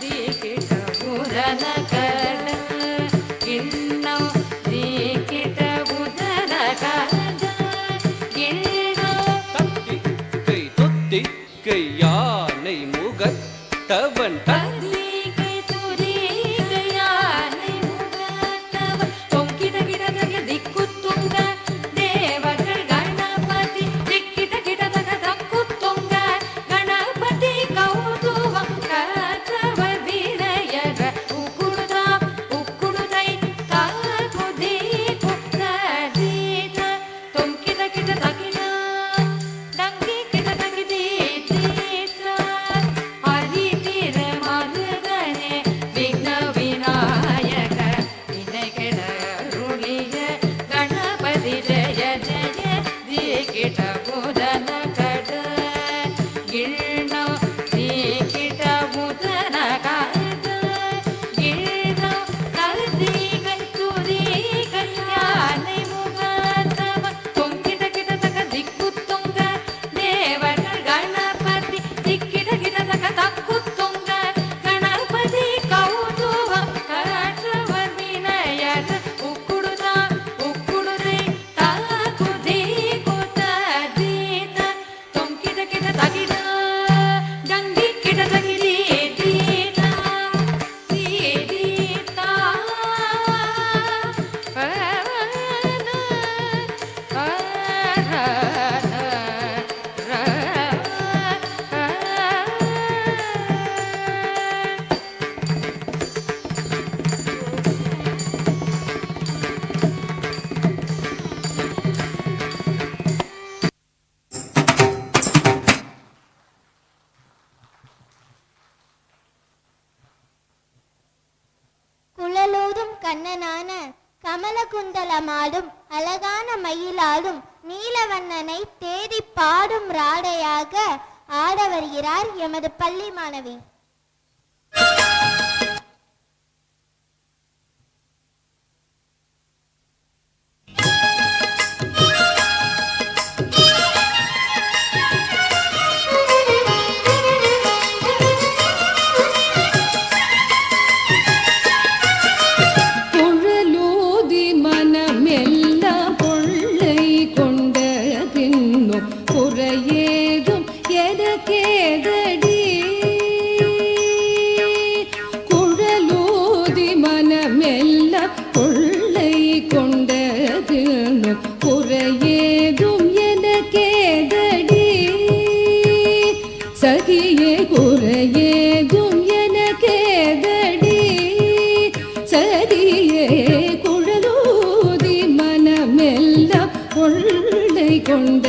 திகிட புதன கட கிண்ணம் திகிட புதன கட கிண்ணம் கை தொத்தி கை யானை முகத்தவன் அதிகை துரிகை யானை முகத்தவ தொங்கிட கிட தக திக்கு துங்க தேவர்கள் கணபதி திக்கிட கிட தக தக்கு துங்க கணபதி கௌதுவம் கற்றவர் வினயக உக்குடுதா உக்குடுதை தாகுதி குத்ததீத தொங்கிட கிட தகிட டங்கி கிட தகிதி தீத ஹரிதிர மருகனே விக்ன விநாயக வினை கெட அருளிய கணபதி ஜெய ஜெய திகிட புதன கட கிண்ணம் திகிட புதன கட கிண்ணம் கதிகை துரிகை யானை முகத்தவ தொங்கிட கிட தக திக்கு துங்க தேவர்கள் கணபதி திக்கிட கிட தக தக்கு துங்க கணபதி கௌதுவம் கற்றவர் வினயக உக்குடுதா உக்குடுதை தாகுதி குத்ததீத தொங்கிட கிட தகிட டங்கி கிட தகிதி தீத தீதீதா குழலூதும் கண்ணனான கமலகுந்தலமாடும் அழகான மயிலாடும் நீலவண்ணனை தேடி பாடும் ராடையாக ஆட வருகிறார் எமது பள்ளி மாணவி. குழலூதி மனமெல்லாம் கொள்ளை கொண்ட தின்னும் குறையேதும் எனக்கேதடி. குழலூதி மனமெல்லாம் கொள்ளை கொண்ட தின்னும் குறையேதும் எனக்கேதடி. சகியே குறையேதும் எனக்கேதடி. சதியே குழலூதி மனமெல்லாம் கொள்ளை கொண்ட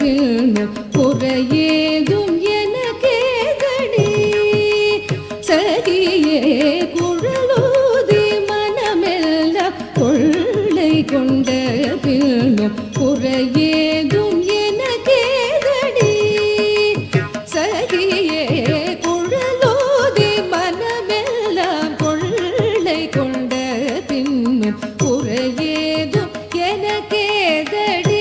பின்னும் குறையேதும் எனக்கேதடி. சதியே குழலூதி மனமெல்லாம் கொள்ளை கொண்ட பின்னும் குறையேதும் எனக்கேதடி. சகியே குழலூதி மனமெல்லாம் கொள்ளை கொண்ட பின்னும் குறையேதும் எனக்கேதடி.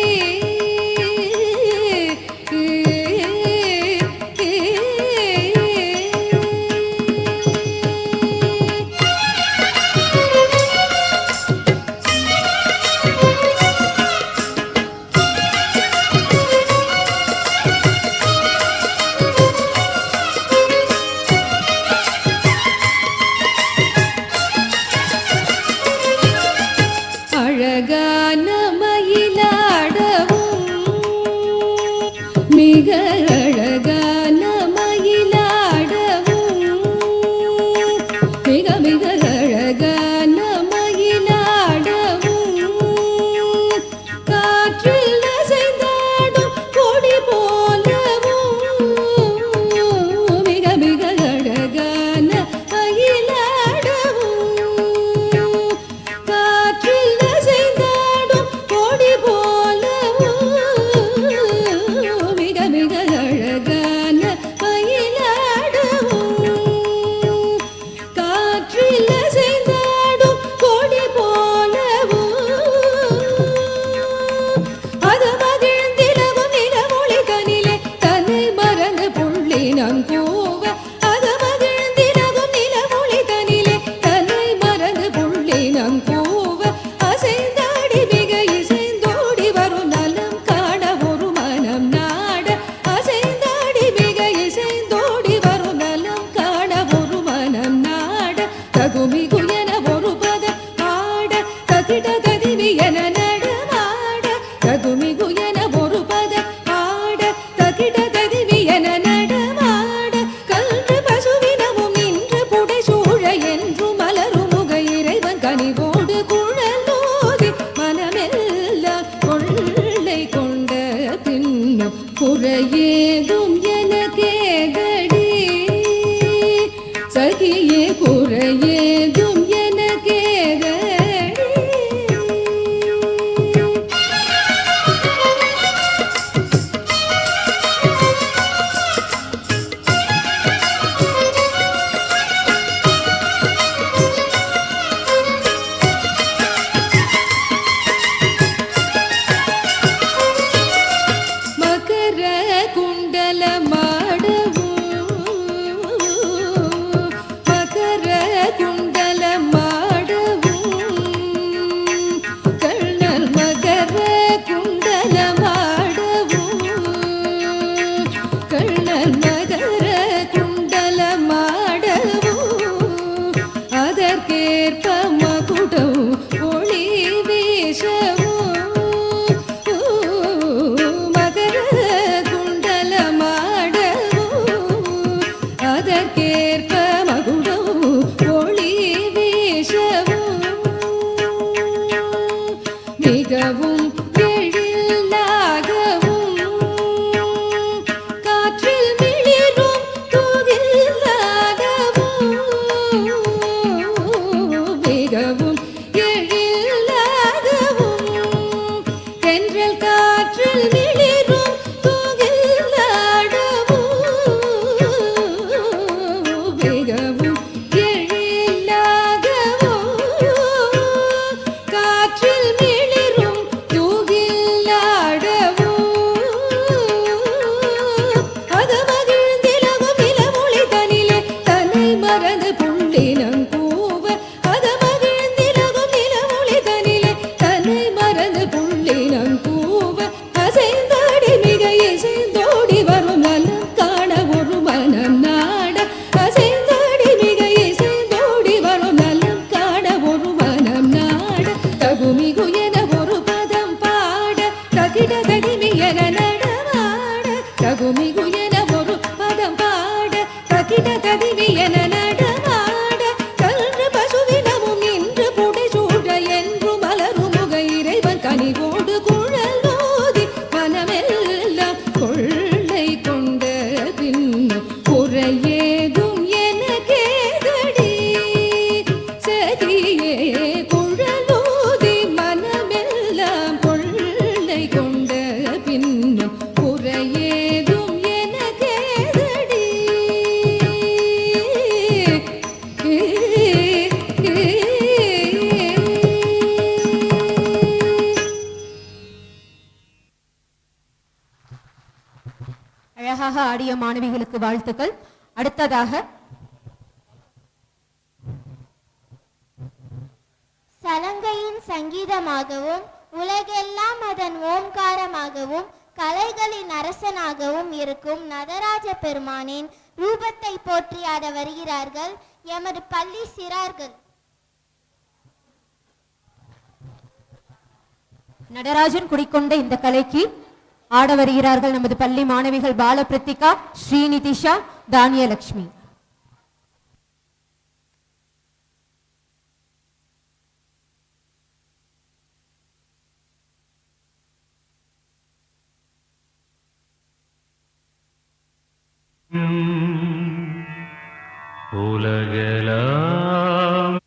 மிக அழகான மயிலாடவும் மிக மிக அழகான மயிலாடவும் காற்றில் அசைந்தாடும் கொடி போலவும் மிக மிக அழகான மயிலாடவும் காற்றில் அசைந்தாடும் கொடி போலவும் மிக மிக அழகான மயிலாடவும் காற்றில் அசைந்தாடும் கொடி போலவும் அது மகிழ்ந்திலவும் நிலவொளி கனிலே தன்னை மறந்து புள்ளினம் கூவ அது மகிழ்ந்திலவும் நிலவொளி கனிலே தன்னை மறந்து புள்ளினம் கூவ அசைந்தாடி மிக இசைந்தோடி வரும் நலம் காண ஒரு மனம் நாட அசைந்தாடி மிக இசைந்தோடி வரும் நலம் காண ஒரு மனம் நாட தகுமிகு என ஒரு பத பாட தகிட ததிவி என நடமாட தகுமிகு என ஒரு பத பாட தகிட ததிவி என நடமாட கன்று பசுவினமும் நின்று புடை சூழ என்று மலரும் முக இறைவன் கனிவோடு குழலோதி மனமெல்லாம் கொள்ளை கொண்ட பின்னும் குறையேதும் எனக்கேதடி சகியே குறையேதும் எனக்கேதடி மகர குண்டல மாடவும் மகர குண்டல மாடவும் கண்ணல் மகர குண்டல மாடவும் கண்ணல் மகர குண்டல மாடவும் அதற்கேற்ப மகுடம் ஒளி வீசவும் மகர குண்டல மாடவும் அதற்கேற்ப மகுடம் ஒளி வீசவும் மிகவும் எழிலாகவும் காற்றில் மிளிரும் தூகில்லாகவும் மிகவும் எழிலாகவும் தென்றல் காற்றில் மிளிரும் தூகில்லாடவும் மிகவும் எழிலாகவும் காற்றில் மிளிரும் தூகில்லாடவும் அது மகிழ்ந்திலகும் நிலவொளி தனிலே தன்னை மறந்து புள்ளினம் கூவ அது மகிழ்ந்திலகும் நிலவொளி தனிலே தன்னை மறந்து புள்ளினம் கூவ அசைந்தாடி மிக இசைந்தோடி வரும் நலம் காண ஒரு மனம் நாட அசைந்தாடி மிக இசைந்தோடி வரும் நலம் காண ஒரு மனம் நாட தகுமிகு என ஒரு பதம் பாட தகிட தகிமி என நடமாட தகுமிகு என ஒரு பதம் பாட தகிட தகிமி என நடமாட கன்று பசுவினமும் நின்று புடை சூழ என்று மலரும் முக இறைவன் கனிவோடு குழலோதி மனமெல்லாம் கொள்ளை கொண்ட பின்னும் குறையேதும் எனக்கேதடி சகியே குழலோதி மனமெல்லாம் கொள்ளை கொண்ட பின்னும் குறையேதும் எனக்கேதடி அழகாக ஆடிய மாணவிகளுக்கு வாழ்த்துக்கள். அடுத்ததாக சலங்கையின் சங்கீதமாகவும் உலகெல்லாம் அதன் ஓம்காரமாகவும் கலைகளின் அரசனாகவும் இருக்கும் நடராஜ பெருமானின் ரூபத்தை போற்றியாட வருகிறார்கள் எமது பள்ளி சிறார்கள். நடராஜன் குடிக்கொண்ட இந்த கலைக்கு ஆட வருகிறார்கள் நமது பள்ளி மாணவிகள் பாலபிரத்திகா, ஸ்ரீநிதிஷா, தானியலட்சுமி. உலகெல்லாம்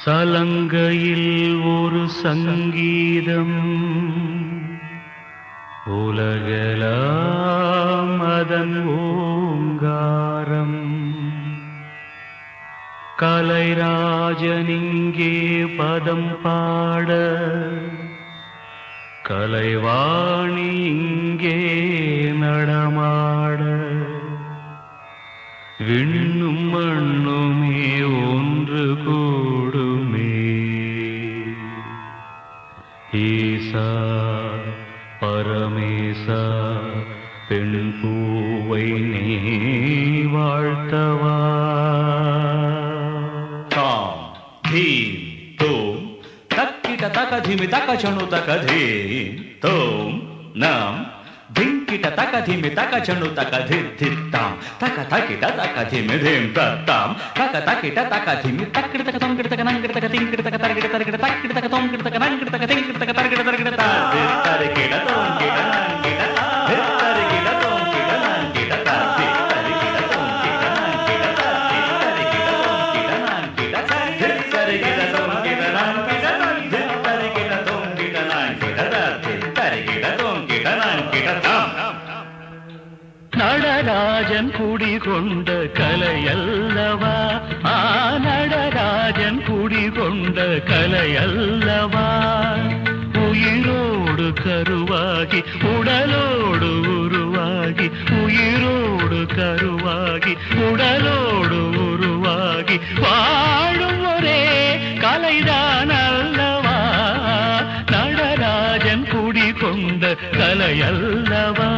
சலங்கையில் ஒரு சங்கீதம், உலகெல்லாம் அதன் ஓங்காரம். கலைராஜனிங்கே பதம் பாட, கலைவாணி இங்கே நடமாட, விண்ணும் மண்ணுமே ஒன்று கூடுமே. ஈசா பரமேசா பெண் பூவை நீ வாழ்த்தவா. धीम तोम तक्किट तक धीमि तक चणु तक धीम तोम नाम धिंकिट तक धीमि तक चणु तक धित्ताम तक तकिट तक धीमि धीम तत्ताम तक तकिट तक धीमि तक्किट तक तोंकिट तक नंकिट तक तिंकिट तक तरकिट तरकिट तक्किट तक तोंकिट तक नंकिट तक तिंकिट तक तरकिट तरकिट तरकिट तोंकिट नंकिट तरकिट तोंकिट नंकिट நடராஜன் குடிகொண்ட கலையல்லவா, நடராஜன் குடிகொண்ட கலையல்லவா. உயிரோடு கருவாகி உடலோடு உருவாகி, உயிரோடு கருவாகி உடலோடு உருவாகி வாழும் ஒரே கலைதான் அல்லவா. நடராஜன் குடிகொண்ட கலையல்லவா,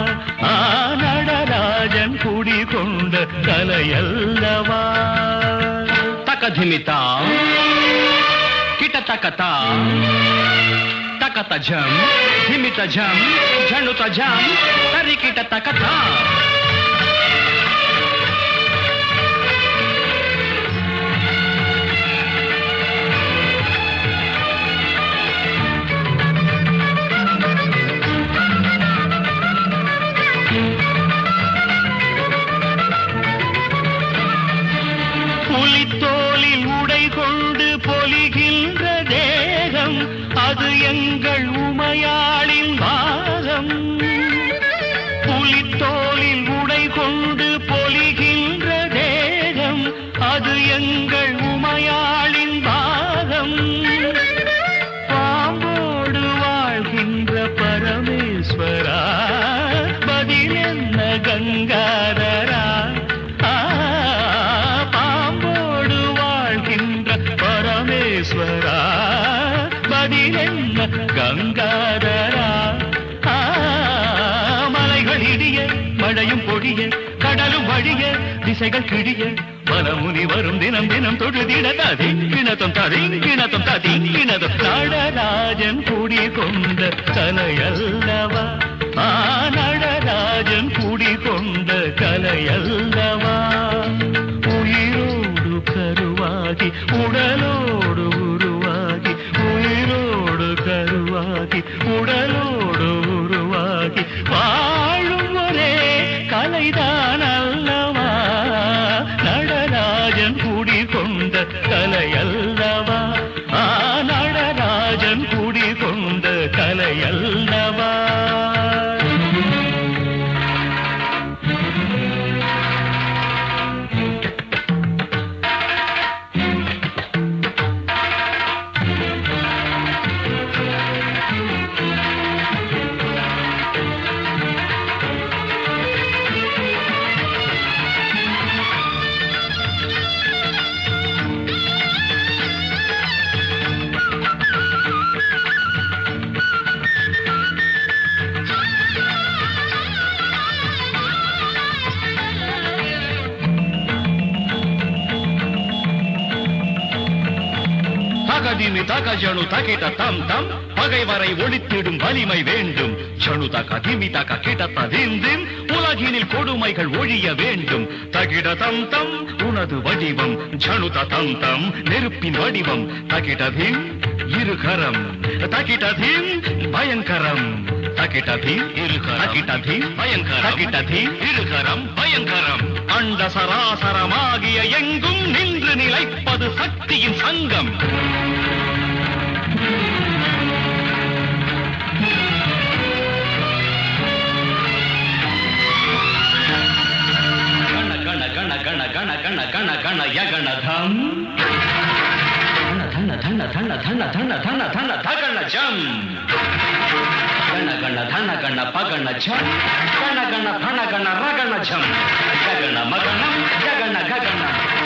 நடராஜன் குடிகொண்ட கலையல்லவா. தகதிமிதா கிட்ட தகதா தகத ஜம் திமித ஜம் ஜனுத ஜம் தரிகிட்ட தகதா. புலித்தோலில் உடை கொண்டு பொலிகின்ற தேகம், அது எங்கள் உமையாளின் பாகம். புலித்தோலில் உடை கொண்டு பொலிகின்ற தேகம், அது எங்கள் உமையாளின் பாகம். பாம்போடு வாழ்கின்ற பரமேஸ்வரா, பதில் என்ன கங்காதரா. பாம்போடு வாழ்கின்ற பரமேஸ்வரா, பதில் என்ன கங்காதரா. மலைகள் இடிய மழையும் பொழிய, கடலும் வழிய திசைகள் கிழிய, மனமுனி வரும் தினம் தினம் தொழுதிட ததிங்கிணத்தும் ததிங்கிணத்தும் ததிங்கிணதும். நடராஜன் குடி கொண்ட கலையல்லவா, நடராஜன் குடி கொண்ட கலையல்லவா. உயிரோடு கருவாகி உடலோடு உருவாகி, உயிரோடு கருவாகி உடலோடு உருவாகி வாழும் ஒரே கலைதான் அல்லவா. நடராஜன் குடி கொண்ட கலையல்லவா, நடராஜன் குடி கொண்ட கலையல்லவா. தகதிமி தக ஜனு தகிட தம் தம் பகைவரை ஒழித்திடும் வலிமை வேண்டும். ஜனு தக திமி தக கிடத்த திந்திம் உலகினில் கொடுமைகள் ஒழிய வேண்டும். தகிட தம் தம் உனது வடிவம் ஜனு தம் தம் நெருப்பின் வடிவம். தகிடதிம் இருகரம் தகிடதிம் பயங்கரம். தகிடதிம் இருகரம் தகிடதிம் பயங்கரம் தகிடதிம் இருகரம் பயங்கரம். அண்ட சராசரமாகிய எங்கும் நின்று நிலைப்பது சக்தியின் சங்கம். கண கண கண கண கண கண கண கண யகணதம் தன தன தன தன தன தன தன தகண ஜம். கண கண தன கண பகண ஜம் கண கண பண கண ரகண ஜம். ஜகண மகணம் ஜகண ககண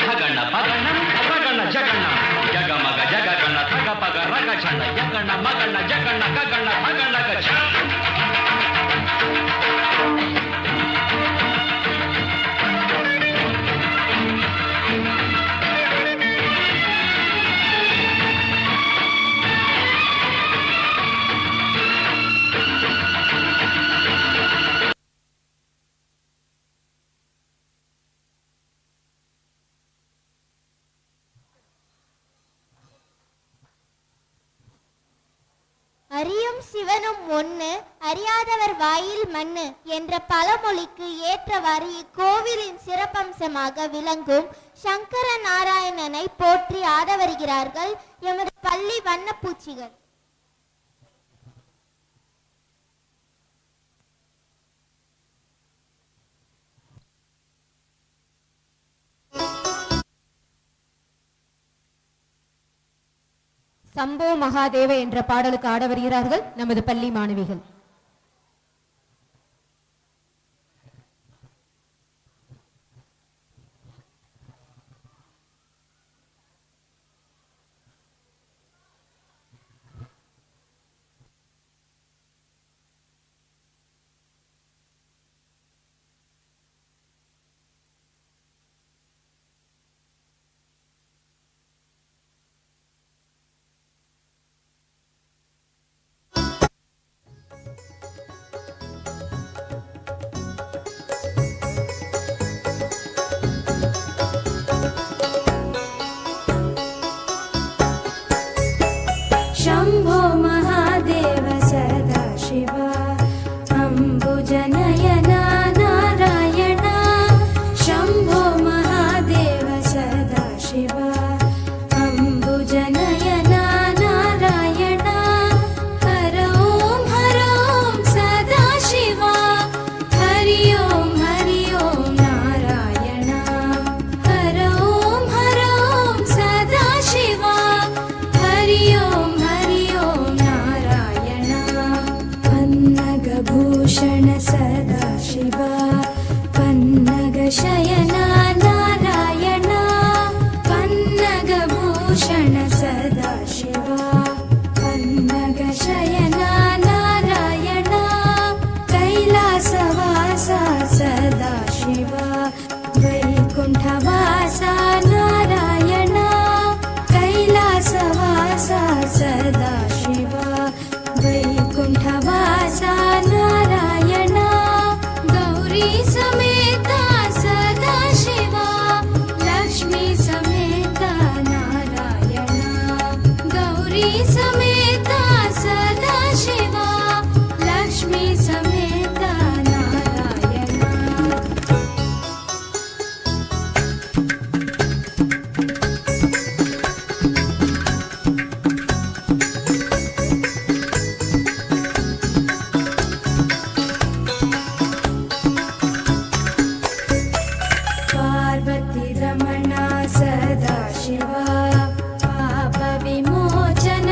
பகண பகணம் ரகண ஜகண. ஜக மக ஜக கண தக பக ரக ஜன யகண மகண ஜகண ககண பகண கஜம். அறியும் சிவனும் ஒண்ணு அறியாதவர் வாயில் மண்ணு என்ற பழமொழிக்கு ஏற்றவாறு இக்கோவிலின் சிறப்பம்சமாக விளங்கும் சங்கர நாராயணனை போற்றி ஆட வருகிறார்கள் எமது பள்ளி வண்ணப்பூச்சிகள். சம்போ மகாதேவ என்ற பாடலுக்கு ஆட வருகிறார்கள் நமது பள்ளி மாணவிகள். शम्भो महादेव सदा शिवा अम्बुजनयना नारायणा. शम्भो महादेव सदा शिवा अम्बुजनयना नारायणा. हर ओं सदा शिवा हरि ओं नारायणा. हर ओं सदा शिवा हरि ओं भूषण सदा शिवा पन्नग शयना नारायणा. पन्नग भूषण सदा शिवा पन्नग शयना नारायणा. कैलासवासा सदा शिवा वैकुण्ठवासा नारायणा. कैलासवासा सदा शिवा वैकुण्ठवासा नारायणा. गौरी समेता सदा शिवा लक्ष्मी समेता नारायणा. गौरी समेता सदा शिवा लक्ष्मी समेता नारायणा. पार्वती रमणा सदा शिवा पाप विमोचन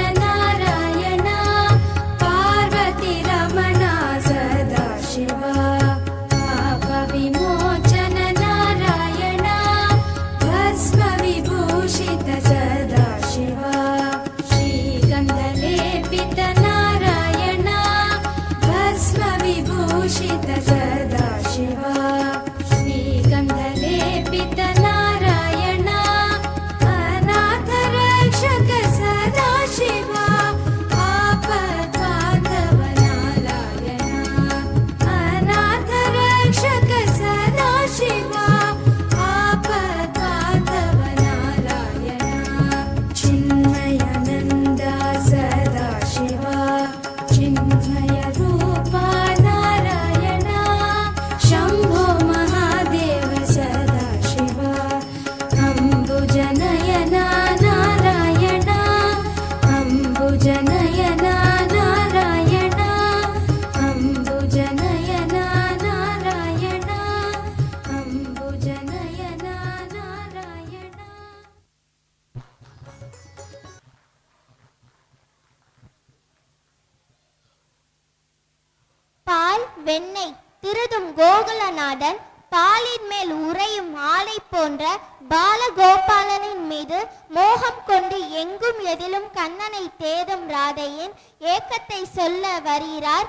வெண்ணெய் திருதும் கோகுலநாதன் பாலின் மேல் உறையும் ஆலை போன்ற பாலகோபாலனின் மீது மோகம் கொண்டு எங்கும் எதிலும் கண்ணனை தேடும் ராதையின் ஏக்கத்தை சொல்ல வருகிறார்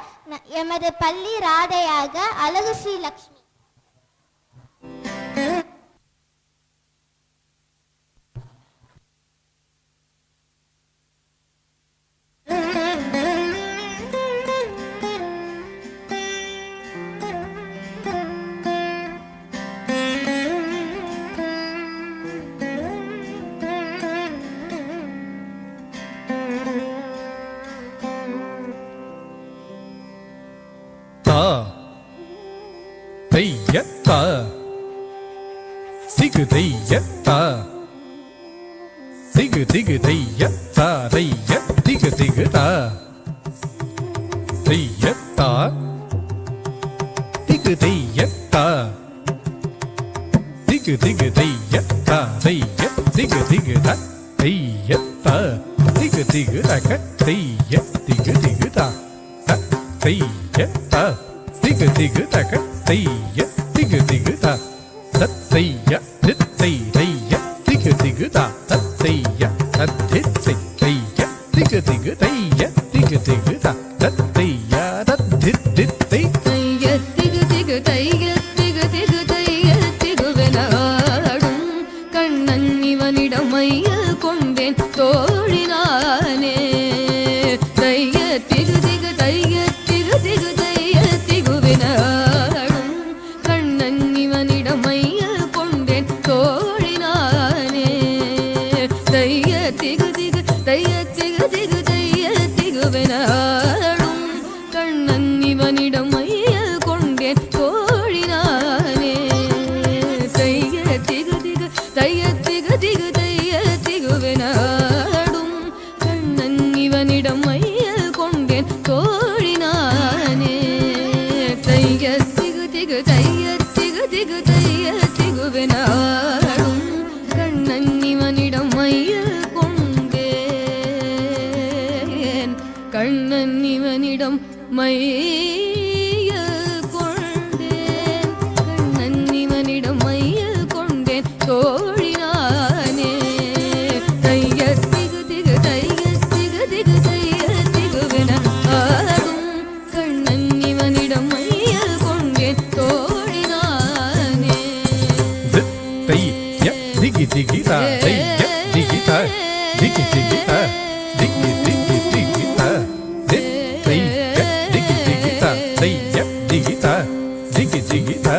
எமது பள்ளி ராதையாக அழகு ஸ்ரீ லக்ஷ்மி. திகு தைய தா திகு திகு தைய தா தைய திகு திகு தா தைய தா திகு தைய தா திகு திகு தைய தா தைய திகு திகு தா தைய தா திகு திகு தக தைய திகு திகு தா தைய தா திகு திகு தக தைய திகு திகு தா தத்தைய தித்தை தைய திகு திகு தா தத்தைய தத்தித்தை தைய திகு திகு தைய திகு திகு தா தத்தைய தத்தித்தை தைய திகு திகு தைய திகு திகு தைய திகுவெனாடும் கண்ணன் இவனிடம் மையல் கொண்டேன் தோழினானே தைய திகு திகு தைய திகு திகு தைய திகுவெனாடும் கண்ணன் இவனிடம் மையல் கொண்டேன் தோழினானே தைய திகு திகு தைய திகு திகு தைய திகுவெனாடும் கண்ணன் இவனிடம் மையல் கொண்டேன் தோழினானே தைய திகு திகு தைய திகு திகு தைய திகுவெனாடும் கண்ணன் இவனிடம் மையல் கொண்டேன் தோழினானே தைய திகு திகு தைய திகு திகு தைய திகுவெனாடும் கண்ணன் இவனிடம் மையல் கொண்டேன் கண்ணன் இவனிடம் மையல் கொண்டேன் கண்ணன் இவனிடம் மையல் கொண்டேன் தோழினானே தைய திகு திகு தைய திகு திகு தைய திகுவெனாடும் கண்ணன் இவனிடம் மையல் கொண்டேன் தோழினானே தைய திகி திகி தா தைய திகி தா திகி திகி தா திகி திகி திகி தா தைய திகி திகி தா தைய திகி தா திகி திகி தா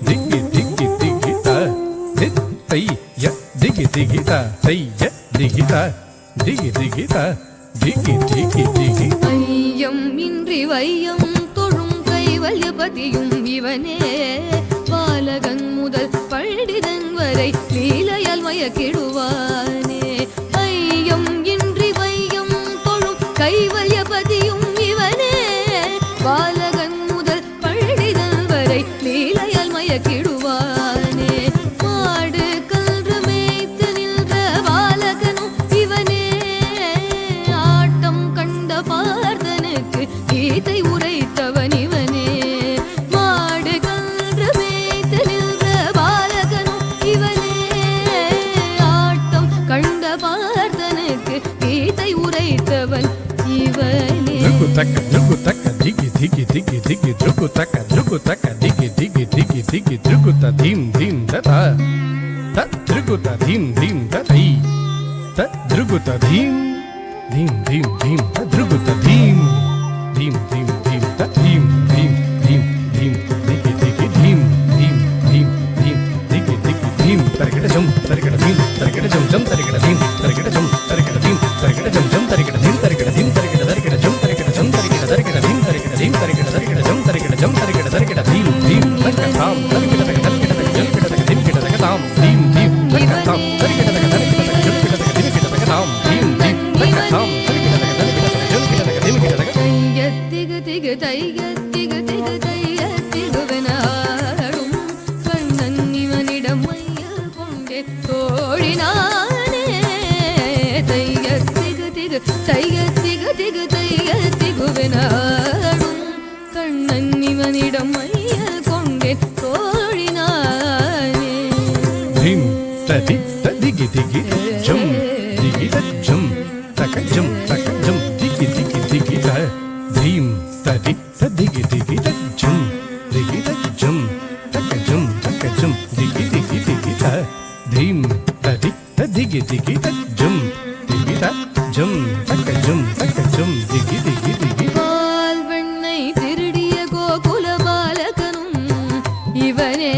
திகி திகி திகி தா தைய திகி திகி தா தைய திகி தா திகி திகி தா திகி திகி திகி ஐயம் இன்றி வையம் தொழும் கைவல்யபதியும் இவனே பாலகன் முதல் பண்டிதன் வரை லீலையால் மயக்கிடுவானே ஐயம் இன்றி வையம் தொழும் கைவல்யபதியும் இவனே பாலகன் முதல் பண்டிதன் வரை லீலையால் மயக்கிடுவானே மாடு கன்று மேய்த்து நின்ற பாலகனும் இவனே ஆட்டம் கண்ட பார்த்தனுக்கு கீதை உரைத்தவன் இவனே மாடு கன்று மேய்த்து நின்ற பாலகனும் இவனே ஆட்டம் கண்ட பார்த்தனுக்கு கீதை உரைத்தவன் இவனே ருகு தக்க திகி திகி திகி திகி ருகு தக்க திகி திகி திகி திகி ருகு த தீம் தீம் ததா த ருகு த தீம் தீம் ததை த ருகு த தீம் தீம் தீம் தீம் த ருகு த தீம் தீம் தீம் தீம் த தீம் தீம் தீம் தீம் திகி திகி தீம் தீம் தீம் தீம் திகி திகி தீம் தரகிட ஜம் தரகிட தீம் தரகிட ஜம் ஜம் தரகிட தீம் தரகிட ஜம் தரகிட தீம் தரகிட ஜம் ஜம் தரகிட தீம் தரகிட தீம் தரகிட தரகிட ஜம் தரகிட ஜம் தரகிட தரகிட தீம் தரகிட தீம் தரகிட தரகிட ஜம் தரகிட ஜம் தரகிட தரகிட தீம் தீம் தரகிட தாம் தரகிட தரகிட தரகிட ஜம் கிட தரகிட தீம் கிட தரகிட தாம் தீம் தீம் தரகிட தாம் தரகிட தரகிட தரகிட ஜம் கிட தரகிட தீம் கிட தரகிட தாம் தீம் தீம் தரகிட தாம் தரகிட தரகிட தரகிட ஜம் கிட தரகிட தீம் கிட தரகிட தைய திகு திகு தைய திகு திகு தைய திகுவெனாடும் கண்ணன் இவனிடம் மையல் கொண்டேன் தோழினானே தைய திகு திகு தைய திகு திகு தைய திகுவெனாடும் கண்ணன் இவனிடம் கண்ணனிடம் மையல் கொண்டேன் தோழினானே. திம் ததி ததிகி திகி ஜம் திகி தஜம் தகஜம் தகஜம் திகி திகி திகி த திம் ததி ததிகி திகி தஜம் திகி தஜம் தகஜம் தகஜம் திகி திகி திகி த திம் ததி ததிகி திகி தஜம் திகி தஜம் தகஜம் தகஜம் திகி திகி திகி பால் வெண்ணை திருடிய கோகுல பாலகனும் இவனே.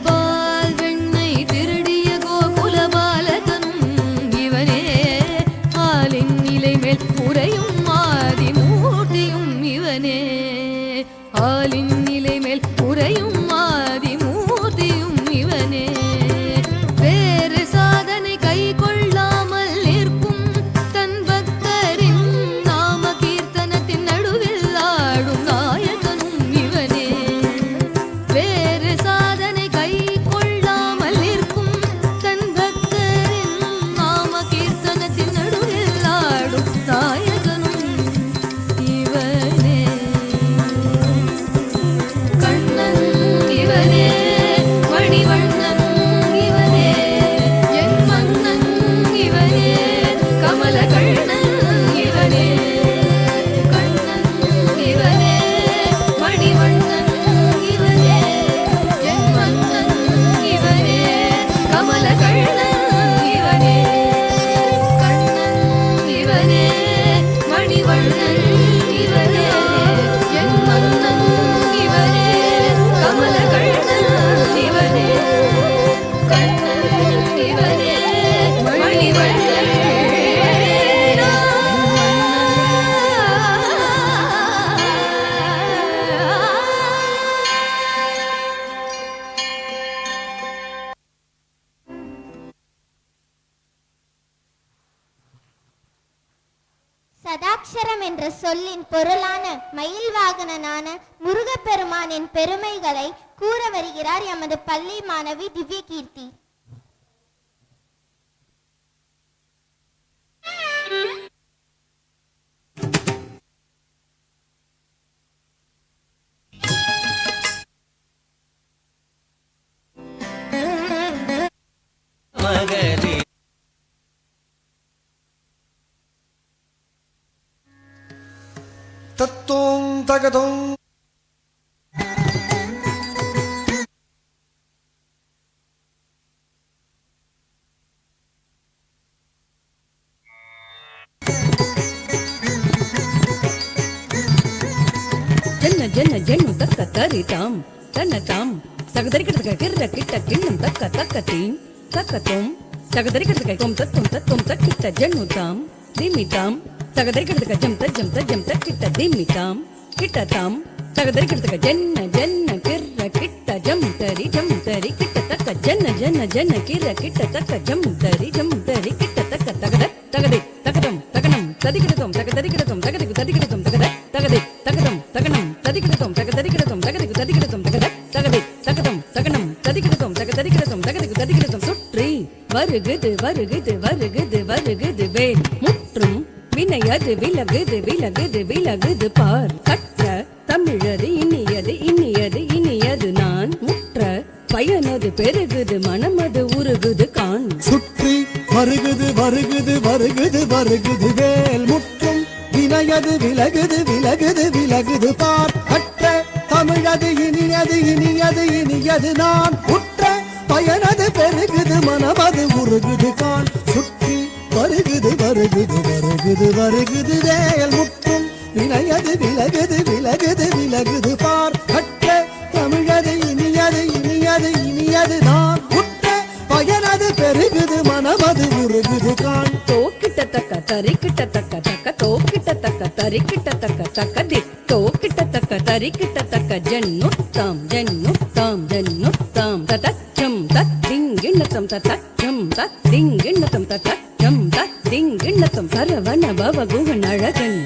பால் வெண்ணை திருடிய கோகுல பாலகனும் இவனே. ஆலின் நிலை மேல் உறையும் ஆதி மூர்த்தியும் இவனே. ஆலின் நிலை மேல் உறையும் ஆதி மூர்த்தியும் இவனே. வேறு சாதனை கை கொள்ளாமல் நிற்கும் தன் பக்தரின் நாம கீர்த்தனத்தின் நடுவில் ஆடும் நாயகனும் இவனே. வேறு சாதனை கை கொள்ளாமல் நிற்கும் தன் பக்தரின் நாம கீர்த்தனத்தின் நடுவில் ஆடும் நாயகனும் இவனே. கண்ணன் இவனே, மணிவண்ணன் இவனே, என் மன்னன் இவனே, கமலகண்ணன் இவனே. கண்ணன் இவனே, மணிவண்ணன் இவனே, என் மன்னன் இவனே, கமலகண்ணன் இவனே. கண்ணன் இவனே, மணிவண்ணன் இவனே, என் மன்னன் இவனே, கமலகண்ணன் இவனே. கண்ணன் இவனே, மணிவண்ணன் சதாட்சரம் என்ற சொல்லின் பொருளான மயில் வாகனனான முருகப்பெருமானின் பெருமைகளை கூற வருகிறார் எமது பள்ளி மாணவி திவ்யகீர்த்தி. மகரி தத்தோம் தகதோம் ஜன்ன ஜன்ன ஜன்னு தக்க தரிதாம் தன்னதாம் சகதரிக்கிறதுக்கு கிர்ர கிட்ட கிண்ணம் தக்க தக்கத்தீம் தக்கத்தோம் சகதரிக்கிறதுக்கு தொம் தத்தும் தத்தும் தக்கிட்ட ஜன்னுதாம் திமிதாம் சகதரிக்கிறதுக்கு ஜம் தஜம் தஜம் தக்கிட்ட திமிதாம் கிட்டதாம் சகதரிக்கிறதுக்கு ஜன்ன ஜன்ன கிர்ர கிட்ட ஜம் தரி கிட்ட தக்க ஜன்ன ஜன்ன ஜன்ன கிர்ர கிட்ட தக்க ஜம் தரி கிட்ட தக்க தகத தகதி தகதம் தகனம் ததிகிடதம் தகதரிகிடதம் தகதிக்கு ததிகிடதம் தகத தகதி தகதம் தகனம் ததிகிடதம் தகதரிகிடதம் தகதிக்கு ததிகிடதம் தகத தகதி தகதம் தகனம் ததிகிடதம் தகதரிகிடதம் தகதிக்கு ததிகிடதம் சுற்றி வருகுது வருகுது வருகுது வருகுது வேல் முற்றும் வினையது விலகுது விலகுது விலகுது பார் கற்ற தமிழது இனியது இனியது இனியது நான் முற்ற பயனது பெருகுது மனமது உருகுது கான் சுற்றி வருகுது வருகுது வருகுது வருகுது வேல் முற்றும் வினையது விலகுது விலகுது விலகுது பார் கற்ற தமிழது இனியது இனியது இனியது நான் உற்ற பயனது பெருகுது மனமது உருகுது கான் சுற்றி வருகுது வருகுது வருகுது வருகுது வேல் முற்றும் வினையது விலகுது விலகுது விலகுது பார் கற்ற தமிழது இனியது இனியது இனியது நான் உற்ற பயனது பெருகுது மனமது உருகுது கான் தோக்கிட்ட தக்க தரிக்கிட்ட தக்க தக்க தோக்கிட்ட தக்க தரிக்கிட்ட தக்க தக்க தி தோக்கிட்ட தக்க தரிக்கிட்ட தக்க ஜன்னுத்தாம் ஜன்னுத்தாம் ஜன்னுத்தாம் ததச்சம் தத்திங்கிண்ணத்தம் தச்சம் தத்திங்கிண்ணத்தம் தச்சம் தத்திங்கிண்ணத்தம் சரவண பவ குகன் அழகன்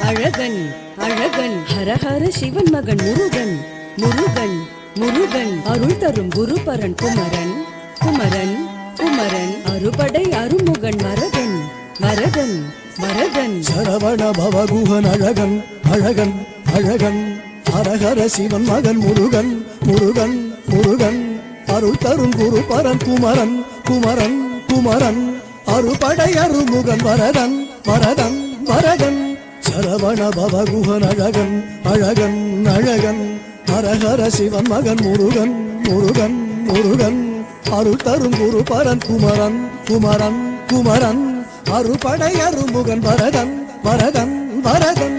அழகன் அழகன் ஹரஹர சிவன் மகன் முருகன் முருகன் முருகன் அருள் தரும் குருபரன் குமரன் குமரன் குமரன் அறுபடை அருமுகன் வரதன் வரதன் வரதன் சரவண பவகுகன் அழகன் அழகன் அழகன் ஹரஹர சிவன் மகன் முருகன் முருகன் முருகன் அருள் தரும் குருபரன் குமரன் குமரன் குமரன் அறுபடை அருமுகன் வரதன் வரதன் வரதன் சரவண பவகுகன் அழகன் அழகன் அழகன் ஹரஹர சிவன் மகன் முருகன் முருகன் முருகன் அருள் தரும் குருபரன் குமரன் குமரன் குமரன் அறுபடை அருமுகன் வரதன் வரதன் வரதன்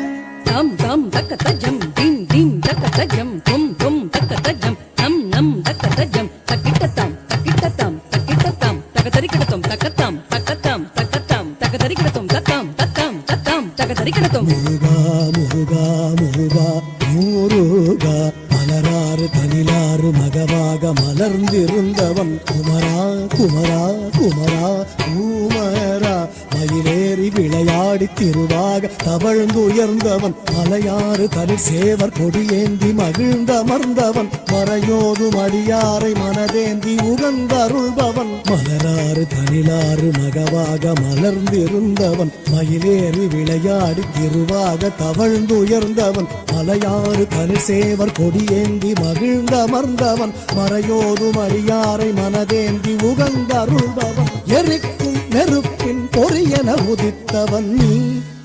தம் தம் தக்க தஜம் திம் திம் தக்க தஜம் தும் தும் தக்க தஜம் நம் நம் தக்க தஜம் தக்கிட்டத்தாம் தக்கிட்டத்தாம் தக்கிட்டத்தாம் தகதரிக்கிடத்தும் தக்கத்தாம் தக்கத்தாம் தக்கத்தாம் தகதரிக்கிடத்தும் தத்தாம் தத்தாம் தத்தாம் தகதரிக்கிடத்தும் முருகா முருகா முருகா முருகா மலராறு தனிலாறு மகவாக மலர்ந்திருந்தவன் குமரா குமரா குமரா குமரா மயிலேறி விளையாடி திருவாக தவழ்ந்து உயர்ந்தவன் மலையாறு தனி சேவர் கொடியேந்தி மகிழ்ந்தமர்ந்தவன் மறையோதும் அடியாரை மனதேந்தி உகந்தருள்பவன் மலராறு தனிலாறு மகவாக மலர்ந்திருந்தவன் மயிலேறி விளையாடி திருவாக தவழ்ந்து உயர்ந்தவன் மலையாறு தனி சேவர் கொடியேந்தி மகிழ்ந்தமர்ந்தவன் மறையோதும் அடியாரை மனதேந்தி உகந்தருள்பவன் எரிக்கும் நெருப்பின் பொறியென உதித்தவன் நீ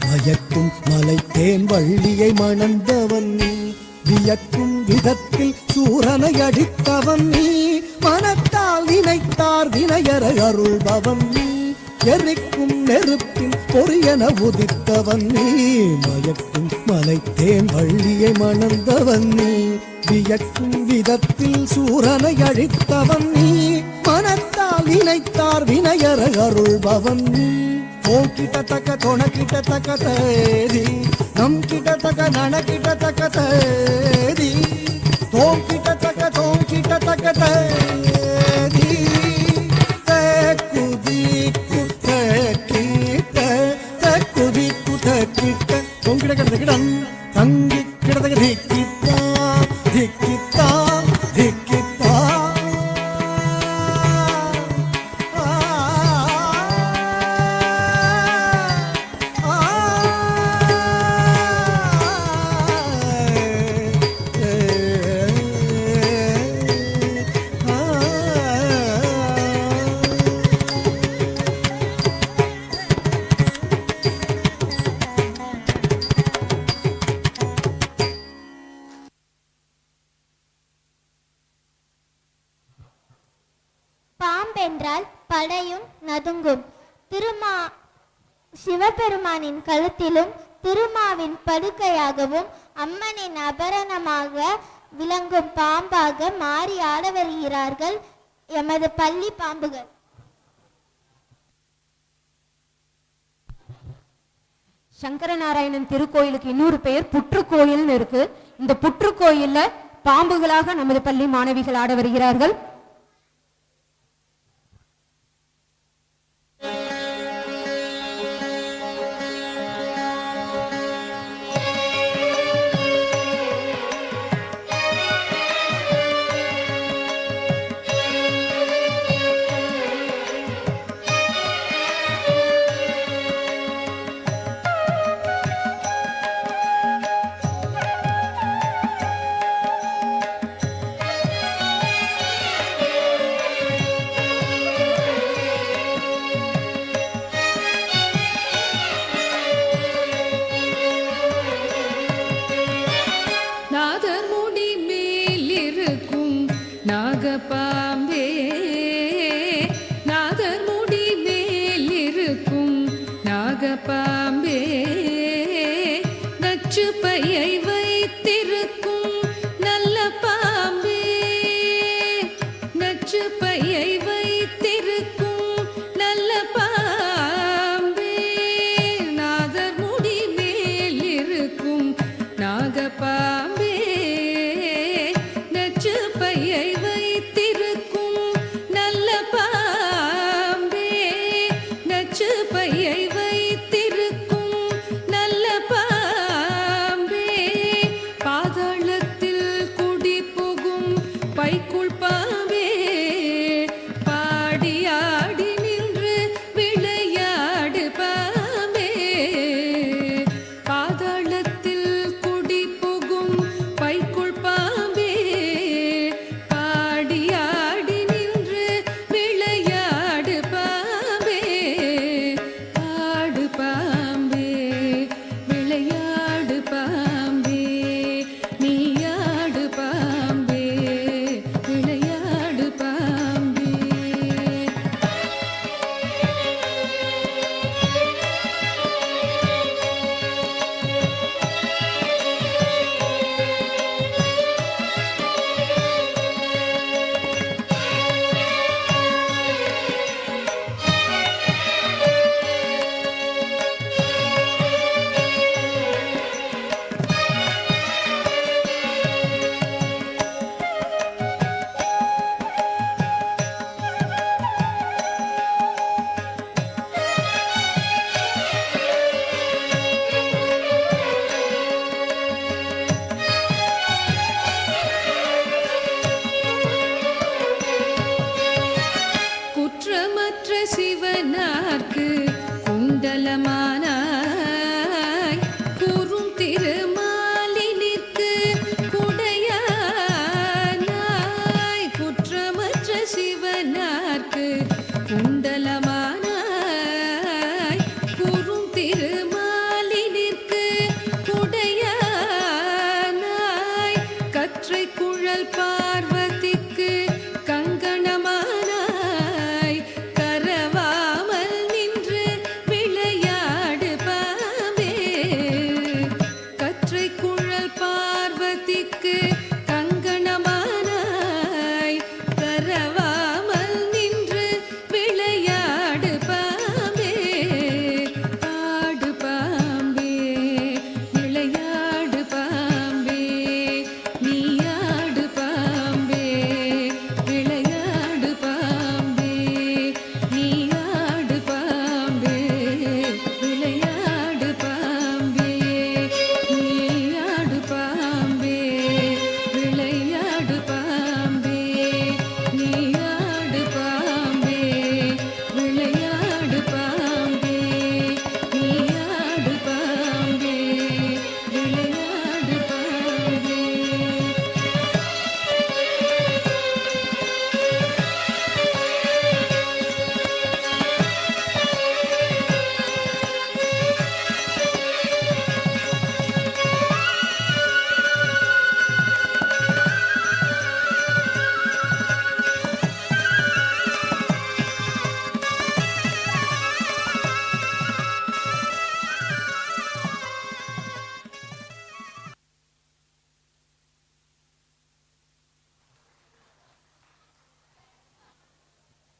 மயக்கும் மலை தேன் வள்ளியை மணந்தவன் நீ வியக்கும் விதத்தில் சூரனை அடித்தவன் நீ மனத்தால் நினைத்தார் வினையற அருள்பவன் நீ எரிக்கும் நெருப்பின் பொறியென உதித்தவன் நீ மயக்கும் மலை தேன் வள்ளியை மணந்தவன் நீ வியக்கும் விதத்தில் சூரனை அழித்தவன் நீ மனத்தால் நினைத்தார் வினையற அருள்பவன் நீ ஓம் கிட்ட தக்க தொண கிட்ட தக்க தேதி நம் கிட்ட தக்க நன கிட்ட தக்க தேதி தோம் கிட்ட தக்க தேதி குதிக்கு கிட்ட குதிக்கு கிட்ட தோம் கிட்ட கிடக்கிடன் தங்கி கிடக்க திக்கித்தா திக்கித்தா திக்கித்தா பாம்பென்றால் படையும் நதுங்கும். சிவபெருமானின் கழுத்திலும் திருமாவின் படுக்கையாகவும் அம்மனின் அபரணமாக விளங்கும் பாம்பாக மாறி ஆட வருகிறார்கள் எமது பள்ளி பாம்புகள். சங்கரநாராயணன் திருக்கோயிலுக்கு இன்னொரு பெயர் புற்றுக்கோயில்னு இருக்கு. இந்த புற்றுக்கோயில்ல பாம்புகளாக நமது பள்ளி மாணவிகள் ஆட வருகிறார்கள். நாகபாம்பே நாதர் முடி மேல் இருக்கும் நாகபாம்பே நச்சு பையை வைத்திருக்கும் நல்ல பாம்பே நச்சு பையை வைத்திருக்கும் நல்ல பாம்பே நாதர் முடி மேல் இருக்கும் நாகபாம்பே நச்சு பையை வைத்திருக்கும் நல்ல பாம்பே குழல் பார்வதிக்கு கங்கணமானாய் கரவாமல் நின்று விளையாடு பாம்பே. கற்றை குழல் பார்வதிக்கு கங்கணமானாய் கரவாமல் நின்று விளையாடு பாம்பே. ஆடு பாம்பே விளையாடு பாம்பே நீ ஆடு பாம்பே விளையாடு பாம்பே நீ ஆடு பாம்பே விளையாடு பாம்பே நீ ஆடு பாம்பே விளையாடு பாம்பே நீ ஆடு பாம்பே விளையாடு பாம்பே நீ ஆடு பாம்பே விளையாடு பாம்பே.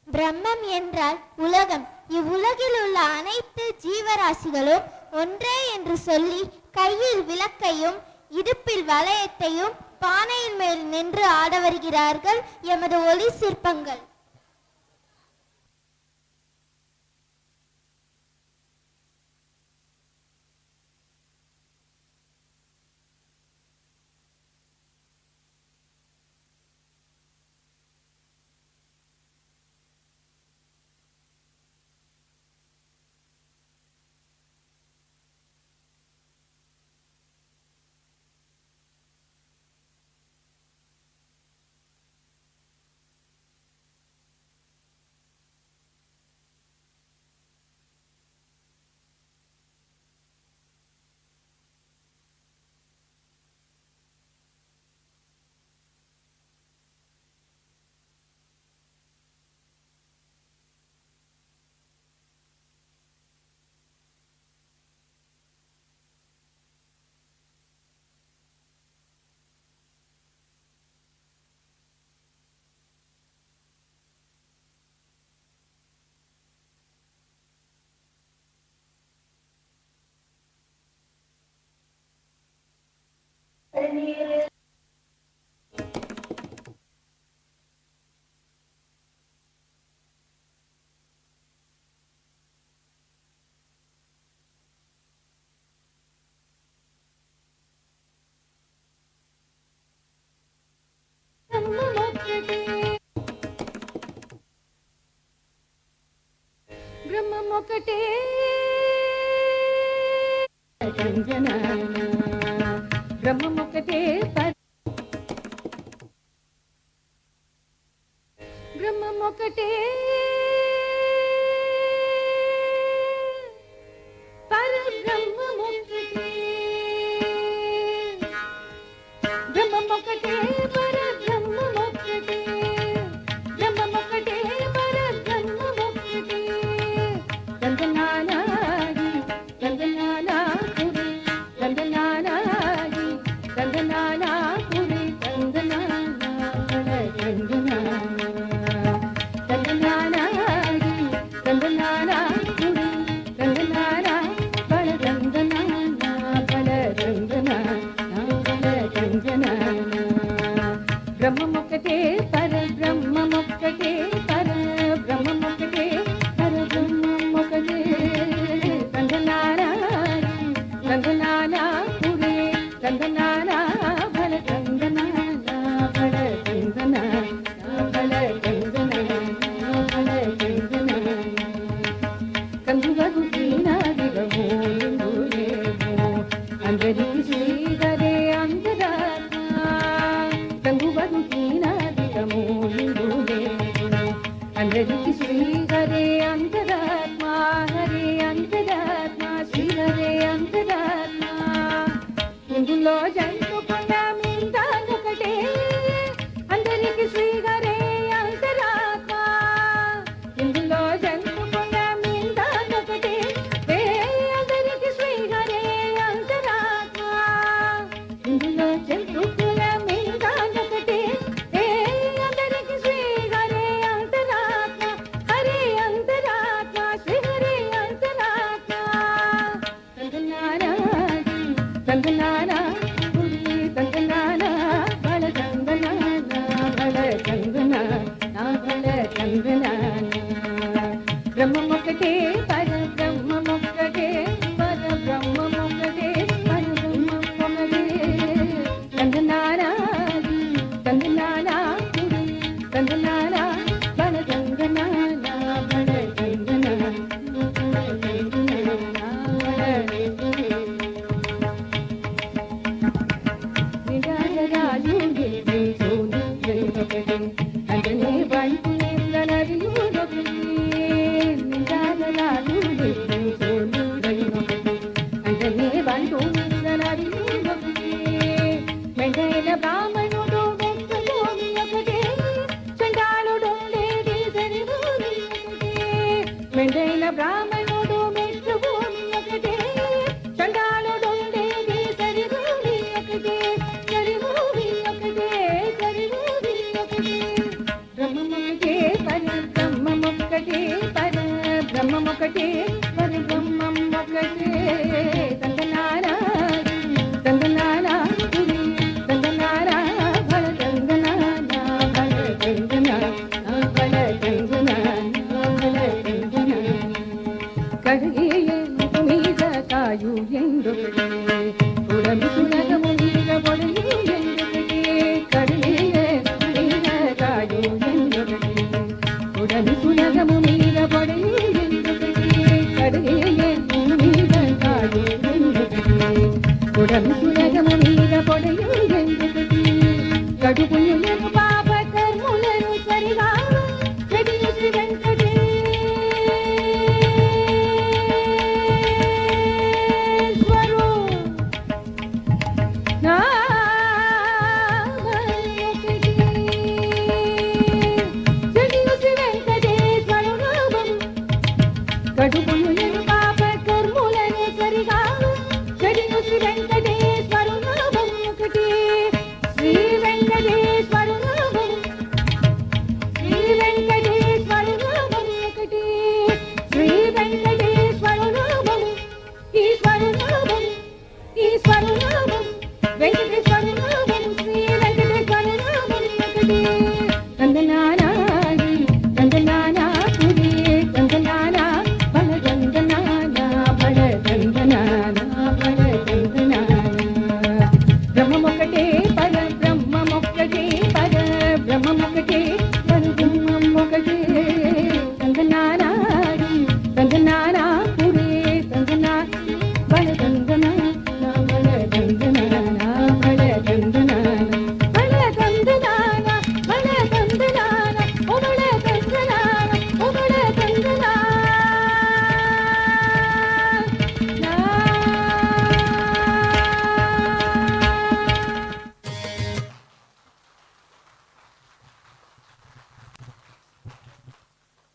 பிரம்மம் என்றால் உலகம். இவ்வுலகில் உள்ள அனைத்து ஜீவராசிகளும் ஒன்றே என்று சொல்லி கையில் விளக்கையும் இடுப்பில் வளையத்தையும் பானையின் மேல் நின்று ஆட வருகிறார்கள் எமது ஒளி சிற்பங்கள். బ్రహ్మం ఒకటే బ్రహ్మం ఒకటే బ్రహ్మం ఒకటే పరబ్రహ్మం ఒకటే బ్రహ్మం ఒకటే పరబ్రహ్మం ఒకటే బ్రహ్మం ఒకటే పరబ్రహ్మం ఒకటే గంగనానాగి గంగనానాపురి గంగనానాగి గంగనానాపురి గంగనానా గంగనానా గంగనానాగి గంగనానాపురి గంగనానా బల గంగనానా బల గంగనానా బల గంగనానా బ్రహ్మమొక్కటే పరబ్రహ్మమొక్కటే పరబ్రహ్మమొక్కటే పరబ్రహ్మమొక్కటే గంగనానాగి గంగనానాపురి గంగనానా బల గంగనానా బల గంగనానా బల గంగనానా బల గంగనానా కందువగు దీనాదిగమో ఇందులేమో అందరికి శ్రీహరే అంతరాత్మ కందువగు దీనాదిగమో ఇందులేమో అందరికి శ్రీహరే అంతరాత్మ హరే అంతరాత్మ శ్రీహరే అంతరాత్మ ఇందులో జంతు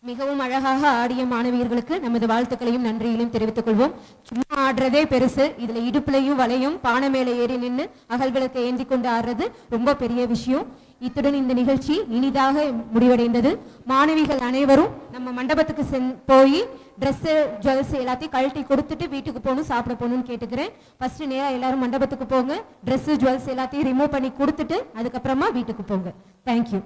மிகவும் அழகாக ஆடிய மாணவியர்களுக்கு நமது வாழ்த்துக்களையும் நன்றிகளையும் தெரிவித்துக் கொள்வோம். சும்மா ஆடுறதே பெருசு, இதுல இடுப்புலையும் வலையும் பானை மேலே ஏறி நின்று அகல் விளக்கை ஏந்தி கொண்டு ஆடுறது ரொம்ப பெரிய விஷயம். இத்துடன் இந்த நிகழ்ச்சி இனிதாக முடிவடைந்தது. மாணவிகள் அனைவரும் நம்ம மண்டபத்துக்கு போய் ட்ரெஸ்ஸு ஜுவல்ஸ் எல்லாத்தையும் கழட்டி கொடுத்துட்டு வீட்டுக்கு போகணும், சாப்பிட போகணும்னு கேட்டுக்கிறேன். ஃபர்ஸ்ட் நேராக எல்லாரும் மண்டபத்துக்கு போங்க, ட்ரெஸ்ஸு ஜுவல்ஸ் எல்லாத்தையும் ரிமூவ் பண்ணி கொடுத்துட்டு அதுக்கப்புறமா வீட்டுக்கு போங்க. தேங்க்யூ.